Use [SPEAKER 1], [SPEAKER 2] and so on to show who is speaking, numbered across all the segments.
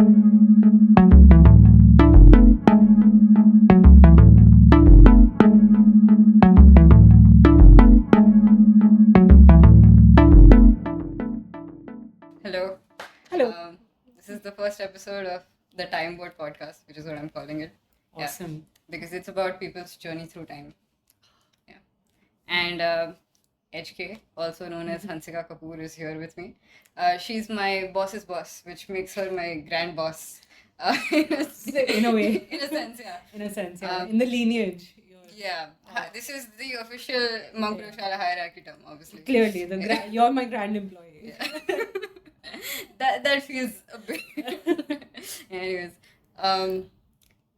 [SPEAKER 1] Hello.
[SPEAKER 2] Hello.
[SPEAKER 1] This is the first episode of the Time Board podcast, which is what I'm calling it.
[SPEAKER 2] Awesome.
[SPEAKER 1] Because it's about people's journey through time. Yeah. And HK, also known as Hansika Kapoor, is here with me. She's my boss's boss, which makes her my grand boss.
[SPEAKER 2] In a way.
[SPEAKER 1] In a sense, yeah.
[SPEAKER 2] In a sense, yeah. In the lineage.
[SPEAKER 1] Yeah. This is the official Monk Prayogshāla hierarchy term, obviously.
[SPEAKER 2] Clearly, you're my grand employee.
[SPEAKER 1] Yeah. that feels a bit. Anyways,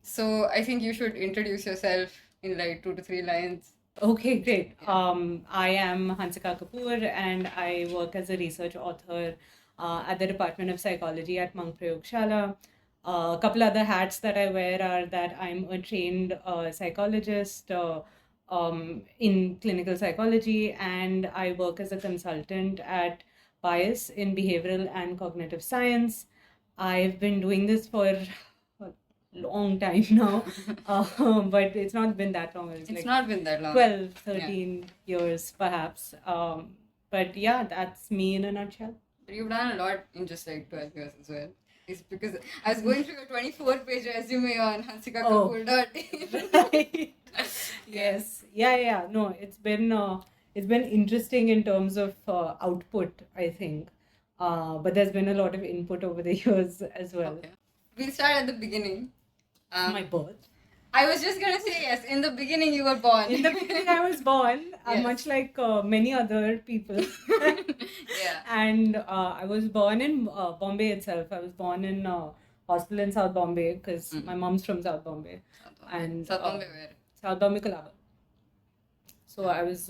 [SPEAKER 1] so I think you should introduce yourself in like 2 to 3 lines.
[SPEAKER 2] Okay, great. I am Hansika Kapoor and I work as a research author at the Department of Psychology at Monk Prayogshāla. A couple other hats that I wear are that I'm a trained psychologist in clinical psychology, and I work as a consultant at Bias in behavioral and cognitive science. I've been doing this for a long time now, but it's not been that long.
[SPEAKER 1] It's like not been that long.
[SPEAKER 2] 12, 13 years perhaps. But yeah, that's me in a nutshell.
[SPEAKER 1] But you've done a lot in just like 12 years as well. It's because I was going through your 24-page resume on hansikakapoor.in.
[SPEAKER 2] Right. Yes. Yeah. No, it's been interesting in terms of output, I think. But there's been a lot of input over the years as well.
[SPEAKER 1] Okay. We'll start at the beginning.
[SPEAKER 2] My birth.
[SPEAKER 1] I was just going to say, yes, in the beginning you were born.
[SPEAKER 2] In the beginning I was born, yes. Much like many other people.
[SPEAKER 1] Yeah.
[SPEAKER 2] And I was born in Bombay itself. I was born in hospital in South Bombay because my mom's from South Bombay.
[SPEAKER 1] South Bombay where?
[SPEAKER 2] South Bombay, Colaba. So I was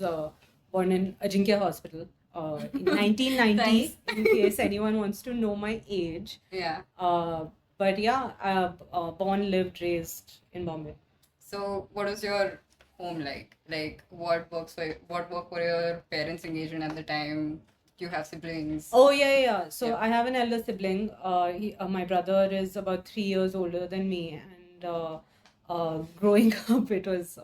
[SPEAKER 2] born in Ajinkya Hospital in 1990, in case anyone wants to know my age.
[SPEAKER 1] Yeah.
[SPEAKER 2] But yeah, born, lived, raised in Bombay.
[SPEAKER 1] So what was your home like? Like what work were your parents engaged in at the time? Do you have siblings?
[SPEAKER 2] Oh yeah. So I have an elder sibling. My brother is about 3 years older than me, and growing up, it's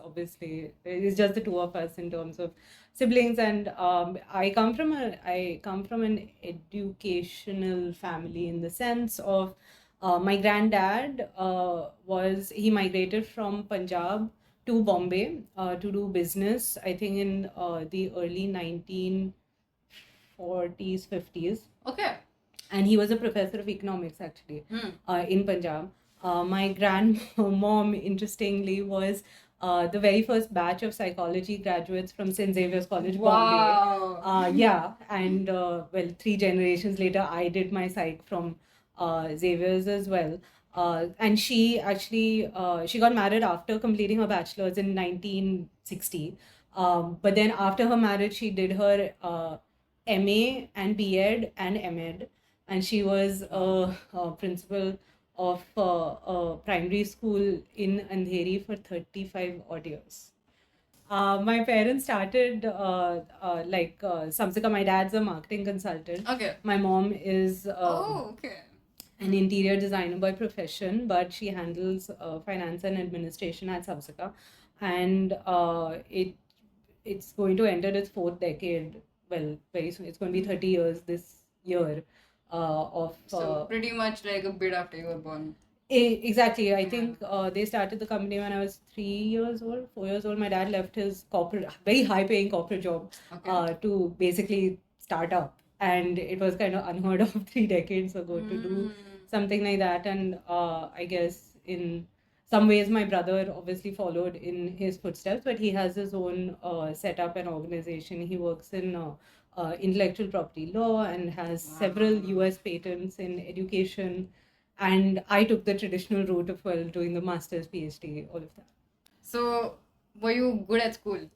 [SPEAKER 2] just the two of us in terms of siblings. And I come from an educational family in the sense of my granddad he migrated from Punjab to Bombay to do business, I think in the early 1940s, 50s.
[SPEAKER 1] Okay.
[SPEAKER 2] And he was a professor of economics actually in Punjab. My grandmom, interestingly, was the very first batch of psychology graduates from St. Xavier's College, Bombay. Yeah, and 3 generations later, I did my psych from Xavier's as well. And she actually she got married after completing her bachelor's in 1960. But then after her marriage, she did her MA and B.Ed and M.Ed, and she was a principal of a primary school in Andheri for 35 odd years. My parents started Samsika. My dad's a marketing consultant.
[SPEAKER 1] Okay.
[SPEAKER 2] My mom is
[SPEAKER 1] okay.
[SPEAKER 2] an interior designer by profession, but she handles finance and administration at Samsika, and it's going to enter its 4th decade. Well, very soon. It's going to be 30 years this year.
[SPEAKER 1] So pretty much like a bit after you were born.
[SPEAKER 2] Exactly. I think they started the company when I was 4 years old. My dad left his very high-paying corporate job to basically start up, and it was kind of unheard of 3 decades ago to do something like that. And I guess in some ways my brother obviously followed in his footsteps, but he has his own setup and organization. He works in intellectual property law and has several US patents in education. And I took the traditional route of doing the master's, PhD, all of that.
[SPEAKER 1] So were you good at school?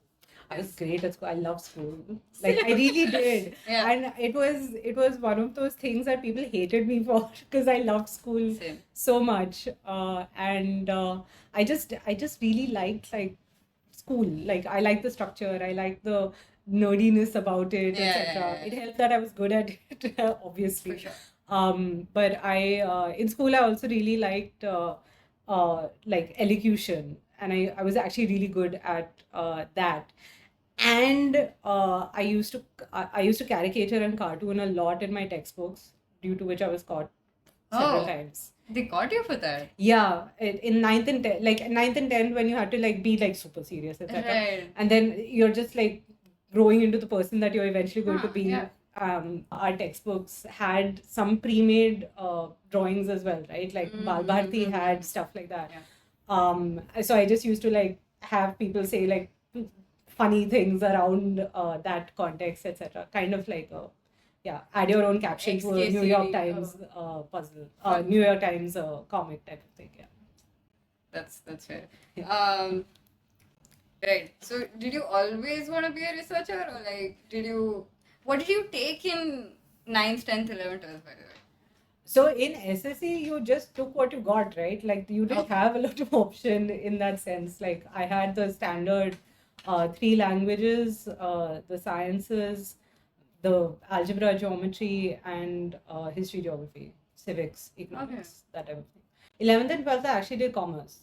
[SPEAKER 2] I was great at school. I love school. Like I really did.
[SPEAKER 1] Yeah.
[SPEAKER 2] And it was one of those things that people hated me for because I loved school so much. And I just really liked school. Like I liked the structure. I liked the nerdiness about it, etc. It helped that I was good at it, obviously.
[SPEAKER 1] For sure.
[SPEAKER 2] But in school I also really liked like elocution, and I was actually really good at that. And I used to caricature and cartoon a lot in my textbooks, due to which I was caught several
[SPEAKER 1] Oh,
[SPEAKER 2] times.
[SPEAKER 1] they caught you for that.
[SPEAKER 2] Yeah, in ninth and 10th, like ninth and 10th, when you had to like be like super serious, etc.
[SPEAKER 1] Right.
[SPEAKER 2] And then you're just like growing into the person that you're eventually going to be.
[SPEAKER 1] Yeah.
[SPEAKER 2] Our textbooks had some pre-made drawings as well, right? Like Bal Bharti had stuff like that.
[SPEAKER 1] Yeah.
[SPEAKER 2] So I just used to like have people say like funny things around that context, etc. Kind of like a, yeah, add your own caption to a New York Times puzzle, New York Times comic type of thing. Yeah.
[SPEAKER 1] That's fair.
[SPEAKER 2] Yeah.
[SPEAKER 1] Right. So, did you always want to be a researcher, or like, what did you take in 9th, 10th, 11th, 12th, by the way?
[SPEAKER 2] So in SSC, you just took what you got, right? Like you didn't have a lot of option in that sense. Like I had the standard 3 languages, the sciences, the algebra, geometry, and history, geography, civics, economics, that type of thing. 11th and 12th, I actually did commerce.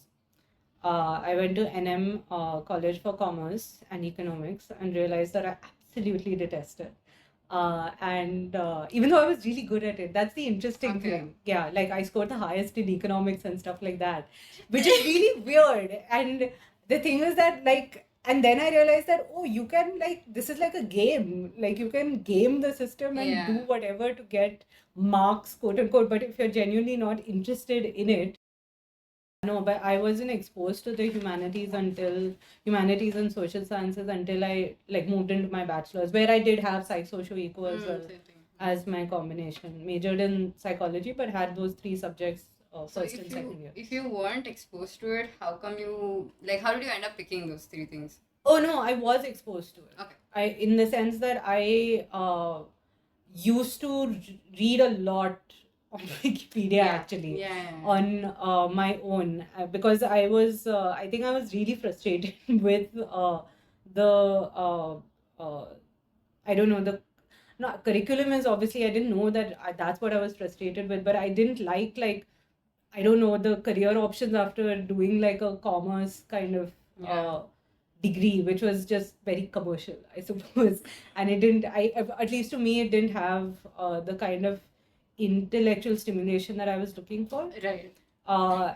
[SPEAKER 2] I went to NM College for Commerce and Economics and realized that I absolutely detest it. And even though I was really good at it, that's the interesting thing. Yeah, like I scored the highest in economics and stuff like that, which is really weird. And the thing is that like, and then I realized that, oh, you can like, this is like a game. Like you can game the system and do whatever to get marks, quote unquote. But if you're genuinely not interested in it, no, but I wasn't exposed to the humanities and social sciences until I like moved into my bachelor's, where I did have psych-socio-eco as well as my combination. Majored in psychology, but had those 3 subjects first and second year.
[SPEAKER 1] If you weren't exposed to it, how did you end up picking those 3 things?
[SPEAKER 2] Oh no, I was exposed to it.
[SPEAKER 1] Okay.
[SPEAKER 2] In the sense that I used to read a lot on Wikipedia actually on my own, because I think I was really frustrated with the I don't know, the curriculum is obviously, I didn't know that that's what I was frustrated with, but I didn't like I don't know, the career options after doing like a commerce kind of degree, which was just very commercial, I suppose. And it didn't, at least to me, it didn't have the kind of intellectual stimulation that I was looking for.
[SPEAKER 1] Right.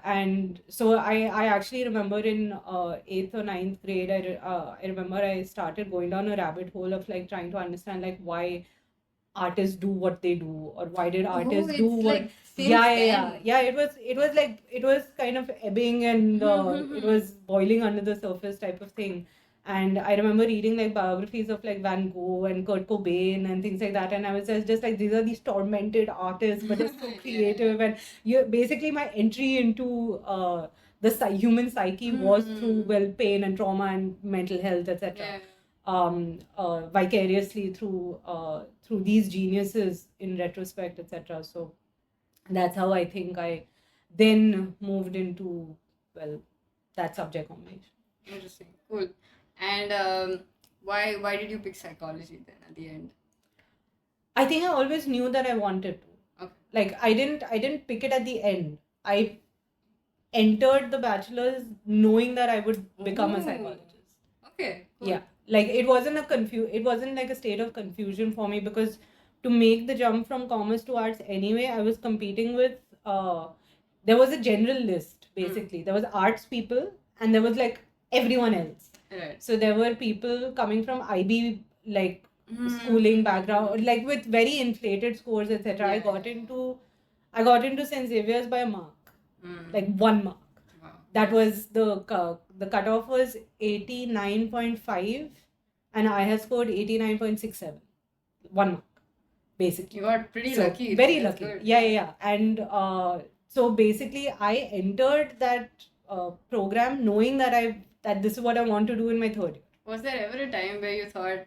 [SPEAKER 2] And so I actually remember in 8th or 9th grade, I remember I started going down a rabbit hole of like trying to understand like why artists do what they do, or why did artists do what.
[SPEAKER 1] Like
[SPEAKER 2] yeah, it was kind of ebbing, and it was boiling under the surface type of thing. And I remember reading like biographies of like Van Gogh and Kurt Cobain and things like that, and I was just like, these are these tormented artists, but they're so creative. And basically my entry into the human psyche was through pain and trauma and mental health, etc. Vicariously through these geniuses in retrospect, etc. So that's how I think I then moved into that subject combination.
[SPEAKER 1] Interesting, cool. And why did you pick psychology then at the end?
[SPEAKER 2] I think I always knew that I wanted to.
[SPEAKER 1] Okay.
[SPEAKER 2] Like I didn't pick it at the end. I entered the bachelor's knowing that I would become a psychologist.
[SPEAKER 1] Okay. Cool.
[SPEAKER 2] Yeah. Like it wasn't like a state of confusion for me, because to make the jump from commerce to arts anyway, I was competing with there was a general list basically. There was arts people and there was like everyone else.
[SPEAKER 1] Right.
[SPEAKER 2] So there were people coming from IB like schooling background, like with very inflated scores, etc. I got into St. Xavier's by a mark, like 1 mark.
[SPEAKER 1] Wow.
[SPEAKER 2] That was the cutoff was 89.5, and I had scored 89.67, 1 mark, basically.
[SPEAKER 1] You got pretty lucky.
[SPEAKER 2] Very lucky. Good. Yeah. And so basically, I entered that program knowing that this is what I want to do in my 3rd year.
[SPEAKER 1] Was there ever a time where you thought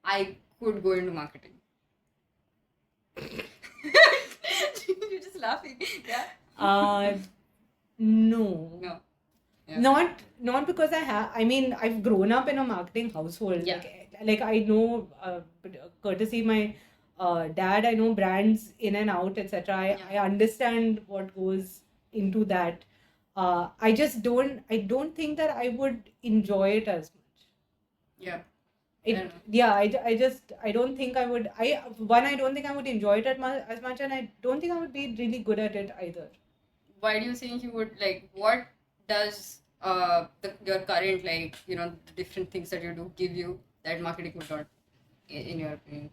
[SPEAKER 1] I could go into marketing? You're just laughing. Yeah.
[SPEAKER 2] No.
[SPEAKER 1] Yeah.
[SPEAKER 2] Not because I've grown up in a marketing household.
[SPEAKER 1] Yeah.
[SPEAKER 2] Like I know, courtesy my dad, I know brands in and out, etc. I understand what goes into that. I don't think that I would enjoy it as much.
[SPEAKER 1] Yeah.
[SPEAKER 2] I don't think I would. I don't think I would enjoy it as much, and I don't think I would be really good at it either.
[SPEAKER 1] Why do you think you would like? What does your current, like, the different things that you do give you that marketing would not, in your opinion?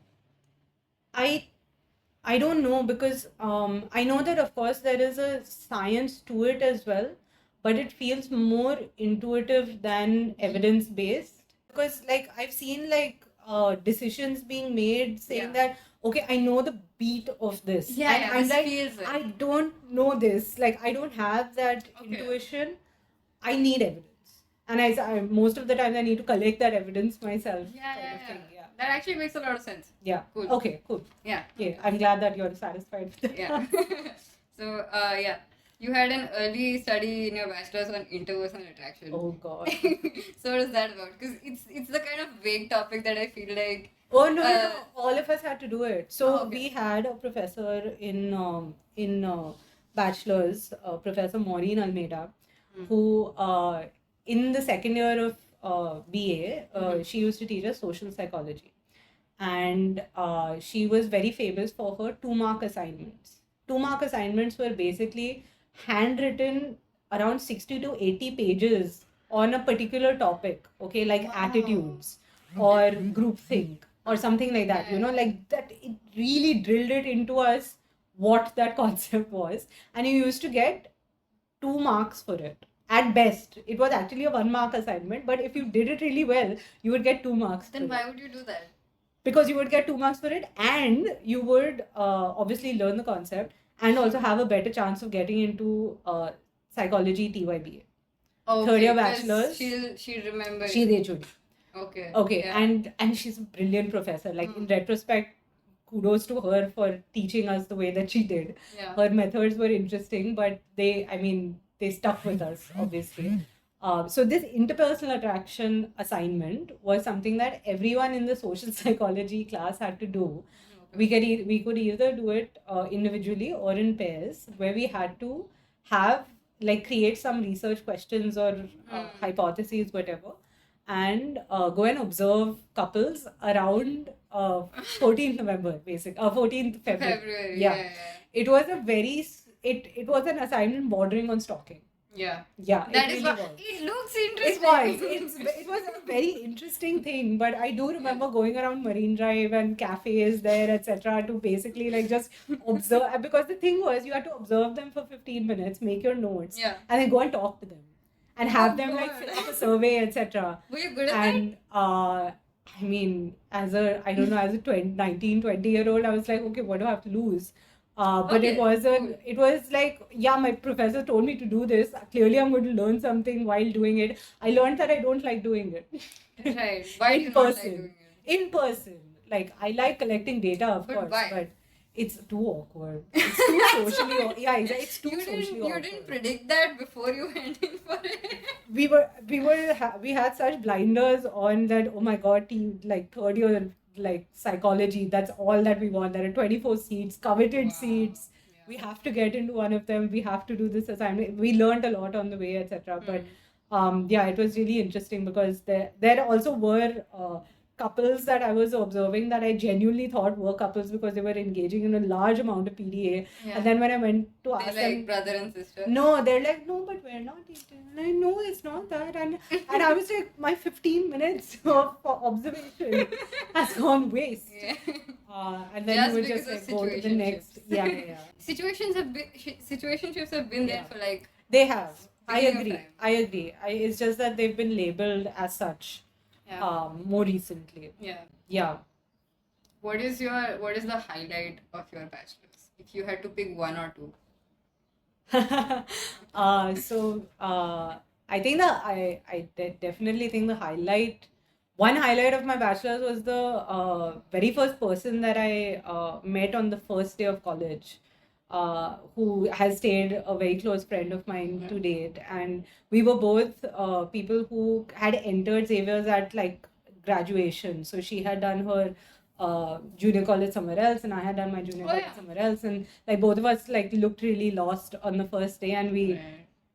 [SPEAKER 2] I don't know, because I know that of course there is a science to it as well, but it feels more intuitive than evidence based. Because like I've seen like decisions being made saying that, okay, I know the beat of this, and I'm
[SPEAKER 1] this
[SPEAKER 2] like,
[SPEAKER 1] feels it.
[SPEAKER 2] I don't know this. Like I don't have that intuition. I need evidence, and I most of the time I need to collect that evidence myself.
[SPEAKER 1] That actually makes a lot of sense.
[SPEAKER 2] Yeah.
[SPEAKER 1] Cool.
[SPEAKER 2] Okay, cool.
[SPEAKER 1] Yeah.
[SPEAKER 2] I'm glad that you're satisfied with that.
[SPEAKER 1] Yeah. So, you had an early study in your bachelor's on interpersonal attraction.
[SPEAKER 2] Oh God.
[SPEAKER 1] So what is that about? Because it's the kind of vague topic that I feel like.
[SPEAKER 2] Oh no, all of us had to do it. So
[SPEAKER 1] okay.
[SPEAKER 2] we had a professor in bachelor's, Professor Maureen Almeida, who in the second year of BA, she used to teach us social psychology, and she was very famous for her 2-mark assignments. 2-mark assignments were basically handwritten around 60 to 80 pages on a particular topic, okay, like attitudes or groupthink or something like that, like that. It really drilled it into us what that concept was, and you used to get 2 marks for it. At best, it was actually a 1-mark assignment, but if you did it really well, you would get 2 marks.
[SPEAKER 1] Then why would you do that?
[SPEAKER 2] Because you would get 2 marks for it, and you would obviously learn the concept and also have a better chance of getting into psychology TYBA. Third year bachelor's.
[SPEAKER 1] She'll remember.
[SPEAKER 2] She's HOD.
[SPEAKER 1] Okay.
[SPEAKER 2] Yeah. And she's a brilliant professor. Like in retrospect, kudos to her for teaching us the way that she did.
[SPEAKER 1] Yeah.
[SPEAKER 2] Her methods were interesting, but they stuck with us, obviously. So this interpersonal attraction assignment was something that everyone in the social psychology class had to do. We could either do it individually or in pairs, where we had to have create some research questions or hypotheses, whatever, and go and observe couples around 14th November, basically 14th February.
[SPEAKER 1] Yeah.
[SPEAKER 2] It was it was an assignment bordering on stalking.
[SPEAKER 1] Yeah.
[SPEAKER 2] That is what
[SPEAKER 1] it looks interesting.
[SPEAKER 2] It was a very interesting thing, but I do remember going around Marine Drive and cafes there, etc., to basically just observe, because the thing was you had to observe them for 15 minutes, make your notes, and then go and talk to them and have them fill up a survey, etc.
[SPEAKER 1] Were you good at
[SPEAKER 2] that? I mean, as a 19, 20-year-old, I was like, okay, what do I have to lose? But it was my professor told me to do this. Clearly, I'm going to learn something while doing it. I learned that I don't like doing it.
[SPEAKER 1] Right. Why do you not like doing it?
[SPEAKER 2] In person. I like collecting data, of course.
[SPEAKER 1] Why?
[SPEAKER 2] But it's too awkward. It's too socially awkward. Yeah, exactly. It's too socially awkward.
[SPEAKER 1] You didn't predict that before you went in for it.
[SPEAKER 2] We had such blinders on that, oh my God, third year psychology, that's all that we want. There are 24 seats, coveted seats. Yeah. We have to get into one of them. We have to do this assignment. We learned a lot on the way, etc. But it was really interesting, because there also were couples that I was observing that I genuinely thought were couples, because they were engaging in a large amount of PDA. Yeah. And then when I went to ask them,
[SPEAKER 1] brother and sister.
[SPEAKER 2] No, they're like, no, but we're not eating. And I know it's not that. And I was like, my 15 minutes of observation has gone waste. Yeah. And then
[SPEAKER 1] just
[SPEAKER 2] you would just go to the next. Yeah.
[SPEAKER 1] Situationships have been there for
[SPEAKER 2] They have. I agree. It's just that they've been labeled as such. Yeah. More recently. Yeah.
[SPEAKER 1] What is the highlight of your bachelor's, if you had to pick one or two?
[SPEAKER 2] I think I definitely think one highlight of my bachelor's was the very first person that I met on the first day of college, who has stayed a very close friend of mine to date. And we were both people who had entered Xavier's at graduation. So she had done her junior college somewhere else, and I had done my junior college somewhere else, and like both of us like looked really lost on the first day, and we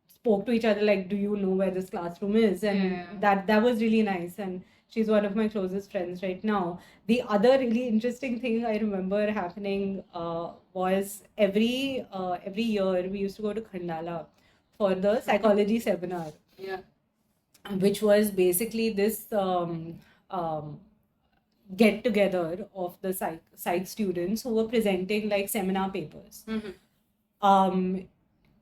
[SPEAKER 2] spoke to each other like, do you know where this classroom is? And that was really nice, and she's one of my closest friends right now. The other really interesting thing I remember happening was every year we used to go to Khandala for the psychology seminar, which was basically this get together of the psych students who were presenting like seminar papers.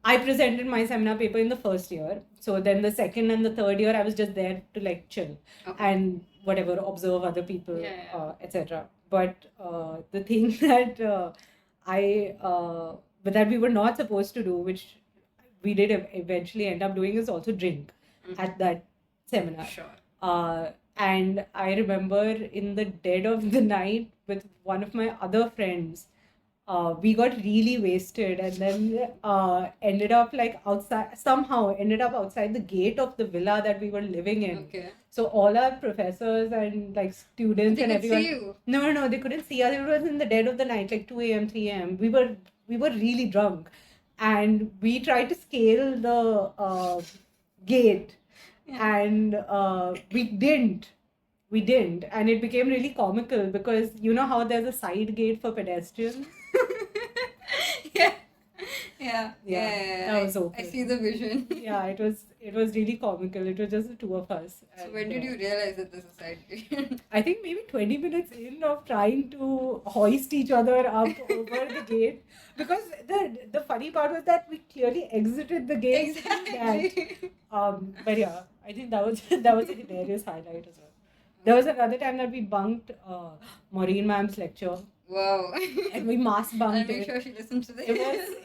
[SPEAKER 2] I presented my seminar paper in the first year. So then the second and the third year, I was just there to like chill and whatever, observe other people, etc. But the thing that that we were not supposed to do, which we did eventually end up doing, is also drink at that seminar. And I remember in the dead of the night with one of my other friends, we got really wasted and then ended up outside the gate of the villa that we were living in. So all our professors and like students and everyone.
[SPEAKER 1] See you.
[SPEAKER 2] No, they couldn't see us. It was in the dead of the night, like 2 a.m., 3 a.m. We were really drunk, and we tried to scale the gate, and we didn't, and it became really comical because you know how there's a side gate for pedestrians. That was open.
[SPEAKER 1] I see the vision.
[SPEAKER 2] Yeah, it was really comical. It was just the two of us.
[SPEAKER 1] So when did you realize that there's a side gate?
[SPEAKER 2] I think maybe 20 minutes in of trying to hoist each other up over the gate, because the funny part was that we clearly exited the gate.
[SPEAKER 1] Exactly.
[SPEAKER 2] But yeah, I think that was a hilarious highlight as well. There was another time that we bunked Maureen ma'am's lecture.
[SPEAKER 1] Wow.
[SPEAKER 2] And we mass bunked
[SPEAKER 1] I'll make sure she listens to this.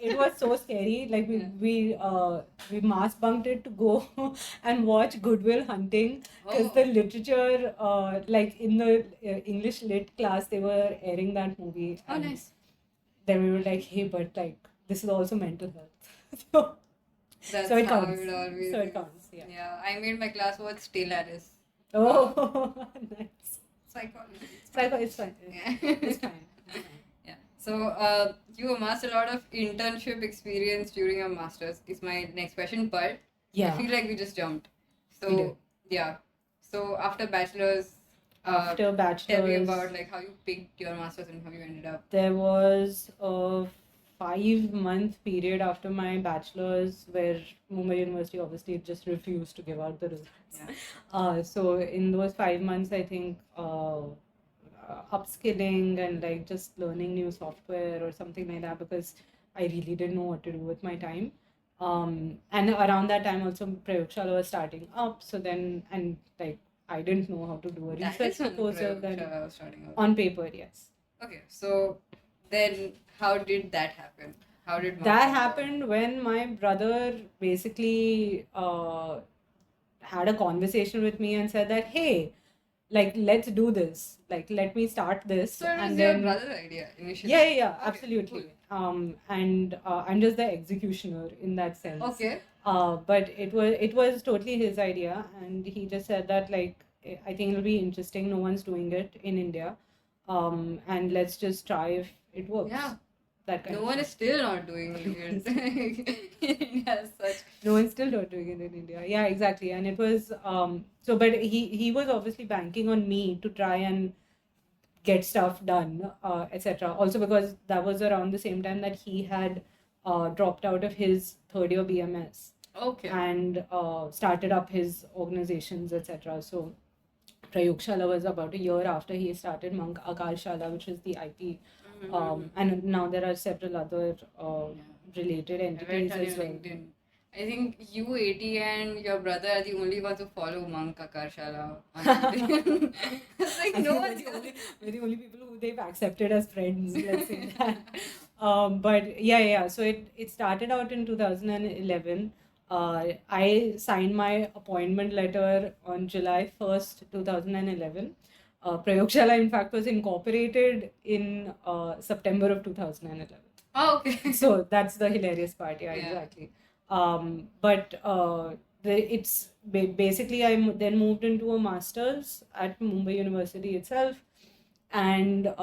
[SPEAKER 2] It was so scary. Like we mass bunked it to go and watch Good Will Hunting, because the literature, like in the English lit class, they were airing that movie.
[SPEAKER 1] Oh, nice.
[SPEAKER 2] Then we were like, hey, but like this is also mental health.
[SPEAKER 1] That's
[SPEAKER 2] so it
[SPEAKER 1] how
[SPEAKER 2] counts.
[SPEAKER 1] it always
[SPEAKER 2] So
[SPEAKER 1] is.
[SPEAKER 2] it counts. Yeah.
[SPEAKER 1] Yeah, I made my class watch Still Alice.
[SPEAKER 2] Oh, nice.
[SPEAKER 1] Psychology.
[SPEAKER 2] It's fine.
[SPEAKER 1] Yeah.
[SPEAKER 2] It's fine.
[SPEAKER 1] Yeah. So you amassed a lot of internship experience during your masters. Is my next question, but
[SPEAKER 2] Yeah.
[SPEAKER 1] I feel like we just jumped.
[SPEAKER 2] We did.
[SPEAKER 1] So yeah. So after bachelor's,
[SPEAKER 2] After bachelor's,
[SPEAKER 1] tell me about like how you picked your masters and how you ended up.
[SPEAKER 2] there was a 5-month period after my bachelor's where Mumbai University obviously just refused to give out the results.
[SPEAKER 1] Yeah.
[SPEAKER 2] So in those 5 months, I think upskilling and like just learning new software or something like that, because I really didn't know what to do with my time. And around that time also Prayogshala was starting up. So then, and like I didn't know how to do a
[SPEAKER 1] That
[SPEAKER 2] research
[SPEAKER 1] is when
[SPEAKER 2] proposal. Then
[SPEAKER 1] Prayogshala was starting out.
[SPEAKER 2] on paper, yes.
[SPEAKER 1] Okay, so then how did that happen? How did
[SPEAKER 2] That happened when my brother basically had a conversation with me and said that, hey, like, let's do this. Like, let me start this.
[SPEAKER 1] So it was
[SPEAKER 2] and
[SPEAKER 1] your
[SPEAKER 2] then,
[SPEAKER 1] brother idea initially?
[SPEAKER 2] Yeah,
[SPEAKER 1] Okay,
[SPEAKER 2] absolutely.
[SPEAKER 1] cool.
[SPEAKER 2] And I'm just the executioner in that sense.
[SPEAKER 1] Okay.
[SPEAKER 2] But it was totally his idea, and he just said that like, I think it'll be interesting. No one's doing it in India, and let's just try if it works.
[SPEAKER 1] Yeah.
[SPEAKER 2] That kind
[SPEAKER 1] No
[SPEAKER 2] of
[SPEAKER 1] one
[SPEAKER 2] stuff.
[SPEAKER 1] is still not doing it in India as such.
[SPEAKER 2] No one's still not doing it in India. Yeah, exactly. And it was but he was obviously banking on me to try and get stuff done, etc. Also because that was around the same time that he had dropped out of his third year BMS
[SPEAKER 1] Okay.
[SPEAKER 2] and started up his organizations, etc. So Prayogshala was about a year after he started Monk Akarshala, which is the IT. And now there are several other related
[SPEAKER 1] I
[SPEAKER 2] entities
[SPEAKER 1] read on
[SPEAKER 2] as
[SPEAKER 1] your
[SPEAKER 2] well.
[SPEAKER 1] LinkedIn. I think you, 80, and your brother are the only ones who follow Monk Akarshala on LinkedIn. It's like no one's
[SPEAKER 2] We're the only people who they've accepted as friends, let's say that. But yeah. So it started out in 2011. I signed my appointment letter on July 1st, 2011. Prayogshala, in fact, was incorporated in September of 2011.
[SPEAKER 1] Oh, okay.
[SPEAKER 2] So that's the hilarious part. Yeah,
[SPEAKER 1] Yeah.
[SPEAKER 2] exactly. But it's basically I then moved into a master's at Mumbai University itself, and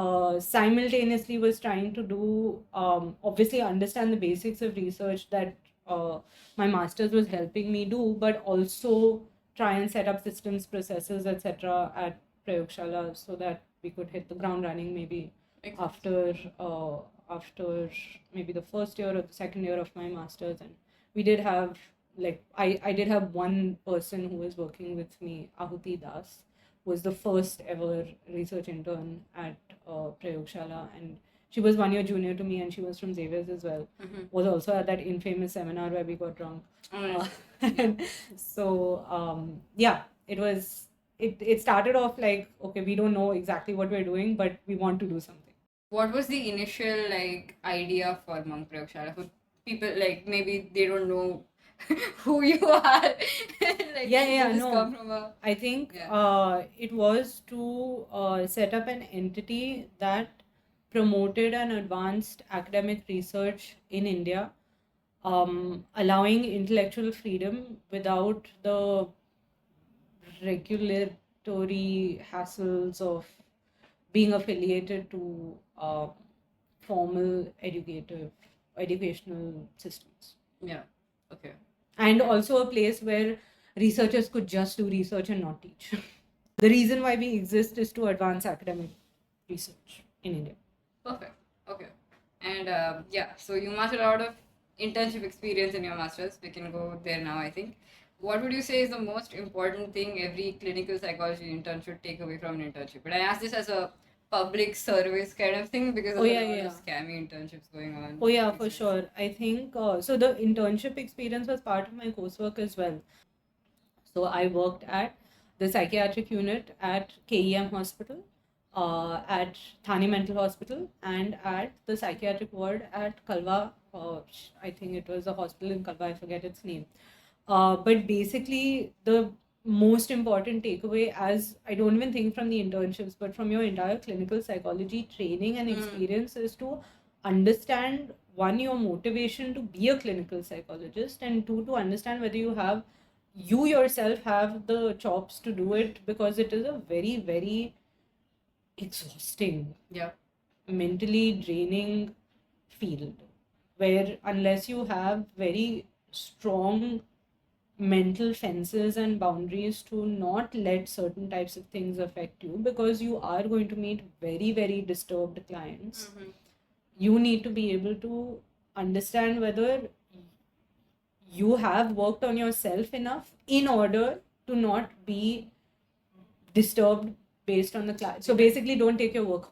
[SPEAKER 2] simultaneously was trying to do obviously understand the basics of research that my master's was helping me do, but also try and set up systems, processes, etc. at Prayogshala so that we could hit the ground running maybe after after maybe the first year or the second year of my master's. And we did have I did have one person who was working with me, Ahuti Das, was the first ever research intern at Prayogshala, and she was 1 year junior to me, and she was from Xavier's as well. Was also at that infamous seminar where we got drunk. So yeah, it started off like, okay, we don't know exactly what we're doing, but we want to do something.
[SPEAKER 1] What was the initial idea for Monk Prayogshala? For people maybe they don't know who you are.
[SPEAKER 2] No. I think it was to set up an entity that promoted an advanced academic research in India, allowing intellectual freedom without the regulatory hassles of being affiliated to formal educational systems.
[SPEAKER 1] Yeah. Okay.
[SPEAKER 2] And also a place where researchers could just do research and not teach. The reason why we exist is to advance academic research in India.
[SPEAKER 1] Perfect. Okay. And so you must have a lot of internship experience in your master's. We can go there now, I think. What would you say is the most important thing every clinical psychology intern should take away from an internship? But I ask this as a public service kind of thing because there's a lot of scammy internships going on.
[SPEAKER 2] Oh yeah, for sure. I think so. The internship experience was part of my coursework as well. So I worked at the psychiatric unit at KEM Hospital, at Thane Mental Hospital, and at the psychiatric ward at Kalwa. I think it was a hospital in Kalwa, I forget its name. But basically, the most important takeaway, as I don't even think from the internships, but from your entire clinical psychology training and experience, is to understand, one, your motivation to be a clinical psychologist, and two, to understand whether you yourself have the chops to do it, because it is a very, very exhausting, mentally draining field, where unless you have very strong mental fences and boundaries to not let certain types of things affect you, because you are going to meet very, very disturbed clients. You need to be able to understand whether you have worked on yourself enough in order to not be disturbed based on the client. So basically, don't take your work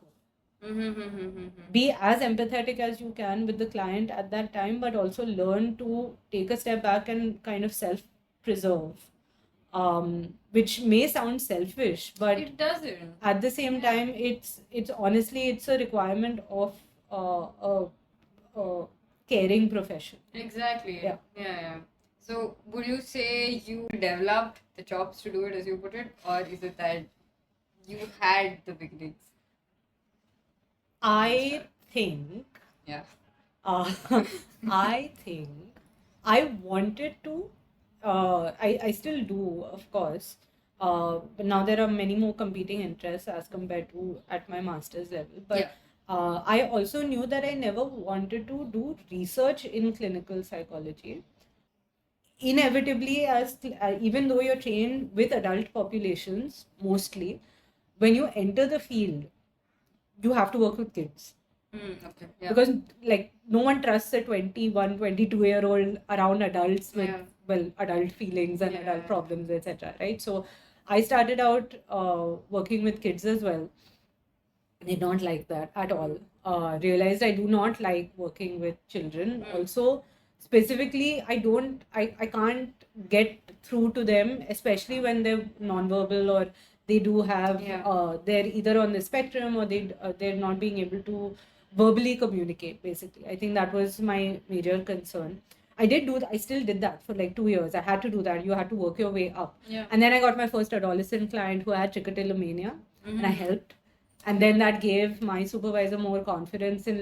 [SPEAKER 2] home. Be as empathetic as you can with the client at that time, but also learn to take a step back and kind of self-preserve, which may sound selfish, but
[SPEAKER 1] it doesn't.
[SPEAKER 2] At the same time, it's honestly, it's a requirement of a caring profession.
[SPEAKER 1] Exactly. Yeah. So would you say you developed the chops to do it, as you put it, or is it that you had the beginnings?
[SPEAKER 2] I think I think I wanted to. I still do, of course. But now there are many more competing interests as compared to at my master's level. But I also knew that I never wanted to do research in clinical psychology. Inevitably, even though you're trained with adult populations, mostly, when you enter the field, you have to work with kids.
[SPEAKER 1] Okay.
[SPEAKER 2] Because no one trusts a 21, 22-year-old around adults with adult feelings and adult problems, etc. Right? So I started out working with kids as well. I did not like that at all. Realized I do not like working with children. Also, specifically, I can't get through to them, especially when they're nonverbal or they do have, they're either on the spectrum or they're not being able to verbally communicate, basically. I think that was my major concern. I still did that for 2 years. I had to do that. You had to work your way up. And then I got my first adolescent client who had trichotillomania, and I helped. And then that gave my supervisor more confidence in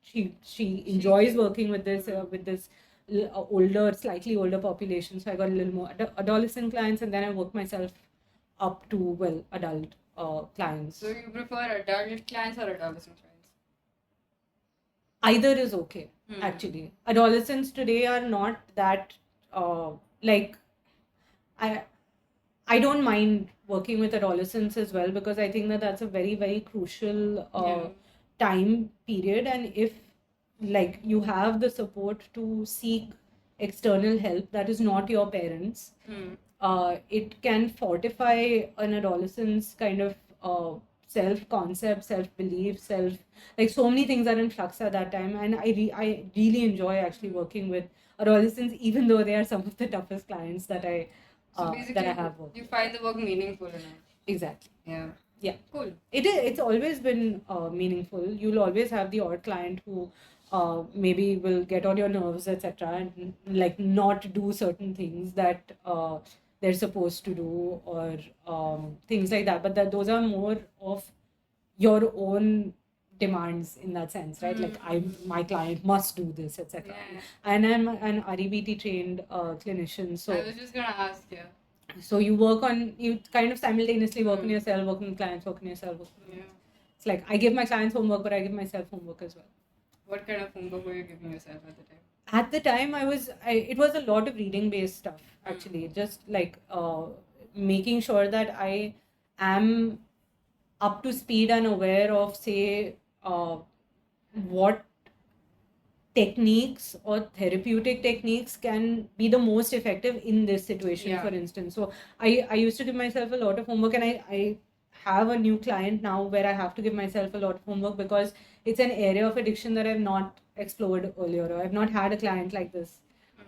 [SPEAKER 2] she enjoys working with this slightly older population. So I got a little more adolescent clients, and then I worked myself up to adult clients.
[SPEAKER 1] So you prefer adult clients or adolescent clients?
[SPEAKER 2] Either is okay,
[SPEAKER 1] Hmm.
[SPEAKER 2] actually. Adolescents today are not that like I I don't mind working with adolescents as well, because I think that that's a very, very crucial
[SPEAKER 1] Yeah.
[SPEAKER 2] time period. And if like you have the support to seek external help that is not your parents,
[SPEAKER 1] Hmm.
[SPEAKER 2] it can fortify an adolescent's kind of self concept, self belief, self, like so many things are in flux at that time. And I really enjoy actually working with adolescents, even though they are some of the toughest clients that I
[SPEAKER 1] So
[SPEAKER 2] that I
[SPEAKER 1] basically,
[SPEAKER 2] have worked
[SPEAKER 1] you
[SPEAKER 2] with.
[SPEAKER 1] find the work meaningful enough.
[SPEAKER 2] Exactly.
[SPEAKER 1] Yeah.
[SPEAKER 2] Yeah.
[SPEAKER 1] Cool.
[SPEAKER 2] It's always been meaningful. You'll always have the odd client who maybe will get on your nerves, etc., and like not do certain things that they're supposed to do, or things like that. But those are more of your own demands in that sense, right? Like my client must do this, etc.
[SPEAKER 1] Yeah.
[SPEAKER 2] And I'm an REBT trained clinician, so
[SPEAKER 1] I was just gonna ask you.
[SPEAKER 2] so you kind of simultaneously work on yourself, work on clients, work on yourself.
[SPEAKER 1] Yeah.
[SPEAKER 2] It's like I give my clients homework, but I give myself homework as well.
[SPEAKER 1] What kind of homework were you giving yourself at the time?
[SPEAKER 2] At the time, it was a lot of reading based stuff actually, just like making sure that I am up to speed and aware of, say, what techniques or therapeutic techniques can be the most effective in this situation.
[SPEAKER 1] Yeah.
[SPEAKER 2] For instance, so I used to give myself a lot of homework, and I have a new client now where I have to give myself a lot of homework, because it's an area of addiction that I've not explored earlier, or I've not had a client like this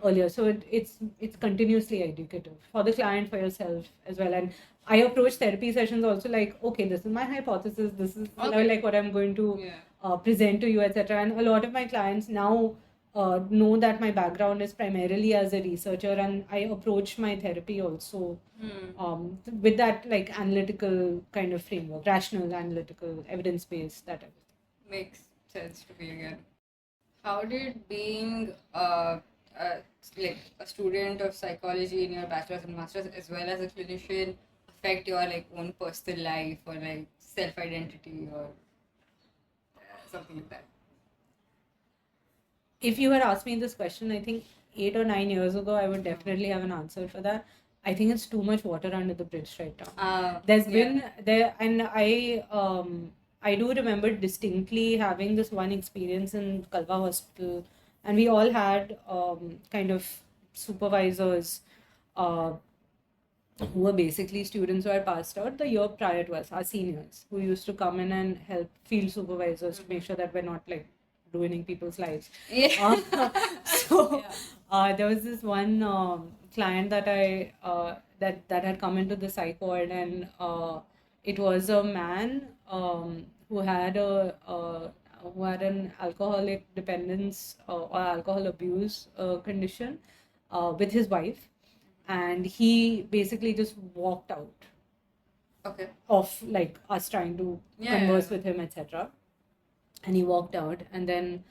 [SPEAKER 2] earlier. So it's continuously educative for the client, for yourself as well. And I approach therapy sessions also like, okay, this is my hypothesis, this is
[SPEAKER 1] Okay.
[SPEAKER 2] like what I'm going to
[SPEAKER 1] Yeah.
[SPEAKER 2] present to you, etc. And a lot of my clients now know that my background is primarily as a researcher, and I approach my therapy also with that like analytical kind of framework, rational, analytical, evidence-based, that everything.
[SPEAKER 1] Makes sense to me again. How did being like a student of psychology in your bachelor's and master's, as well as a clinician, affect your like own personal life or like self identity or something like that?
[SPEAKER 2] If you had asked me this question, I think 8 or 9 years ago, I would definitely have an answer for that. I think it's too much water under the bridge right now. There's been there, and I do remember distinctly having this one experience in Kalwa Hospital, and we all had kind of supervisors who were basically students who had passed out the year prior to us, our seniors, who used to come in and help field supervisors to make sure that we're not like ruining people's lives.
[SPEAKER 1] Yeah.
[SPEAKER 2] So there was this one client that I that had come into the psych ward, and it was a man who had who had an alcoholic dependence or alcohol abuse condition with his wife, and he basically just walked out
[SPEAKER 1] Okay.
[SPEAKER 2] of like us trying to converse with him, etc. And he walked out, and then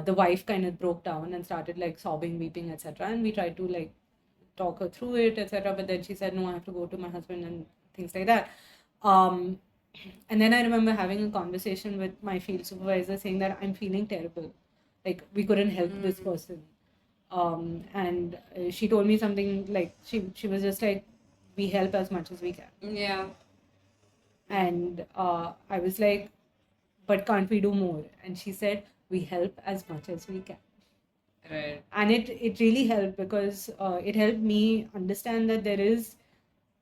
[SPEAKER 2] the wife kind of broke down and started like sobbing, weeping, etc. And we tried to like talk her through it, etc. But then she said, no, I have to go to my husband and things like that. And then I remember having a conversation with my field supervisor saying that I'm feeling terrible, like we couldn't help this person. And she told me something like she was just like, we help as much as we can.
[SPEAKER 1] Yeah.
[SPEAKER 2] And I was like, but can't we do more? And she said, we help as much as we can.
[SPEAKER 1] Right.
[SPEAKER 2] And it really helped, because it helped me understand that there is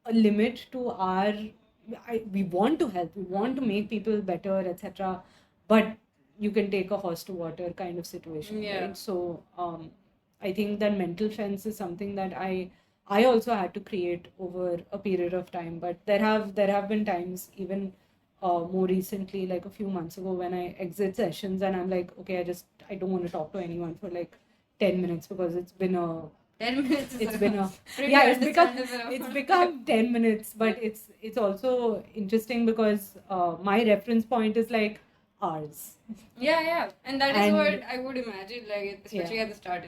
[SPEAKER 2] a limit to our we want to help, we want to make people better, etc. But you can take a horse to water kind of situation, right? So I think that mental fence is something that I also had to create over a period of time. But there have been times, even more recently, like a few months ago, when I exit sessions and I'm like, okay, I don't want to talk to anyone for like 10 minutes, because it's been a
[SPEAKER 1] 10 minutes.
[SPEAKER 2] It's been a it's become 10 minutes, but it's also interesting because my reference point is like hours.
[SPEAKER 1] Yeah, and that is what I would imagine, like especially at the start.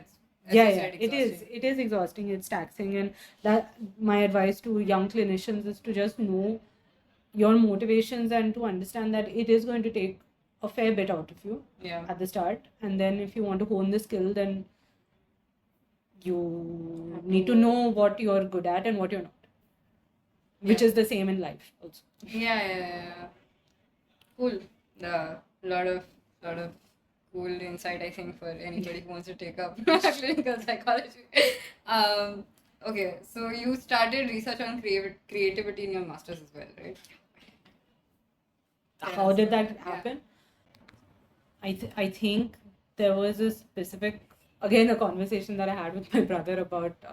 [SPEAKER 2] It is exhausting, it's taxing, and that my advice to young clinicians is to just know your motivations and to understand that it is going to take a fair bit out of you
[SPEAKER 1] Yeah.
[SPEAKER 2] at the start, and then if you want to hone the skill, then you need to know what you're good at and what you're not, which
[SPEAKER 1] Yeah.
[SPEAKER 2] is the same in life also.
[SPEAKER 1] Yeah. Cool. Lot of cool insight, I think, for anybody who wants to take up clinical psychology. Okay, so you started research on creativity in your masters as well, right?
[SPEAKER 2] How did that
[SPEAKER 1] Yeah.
[SPEAKER 2] happen? I think there was a specific, again, a conversation that I had with my brother about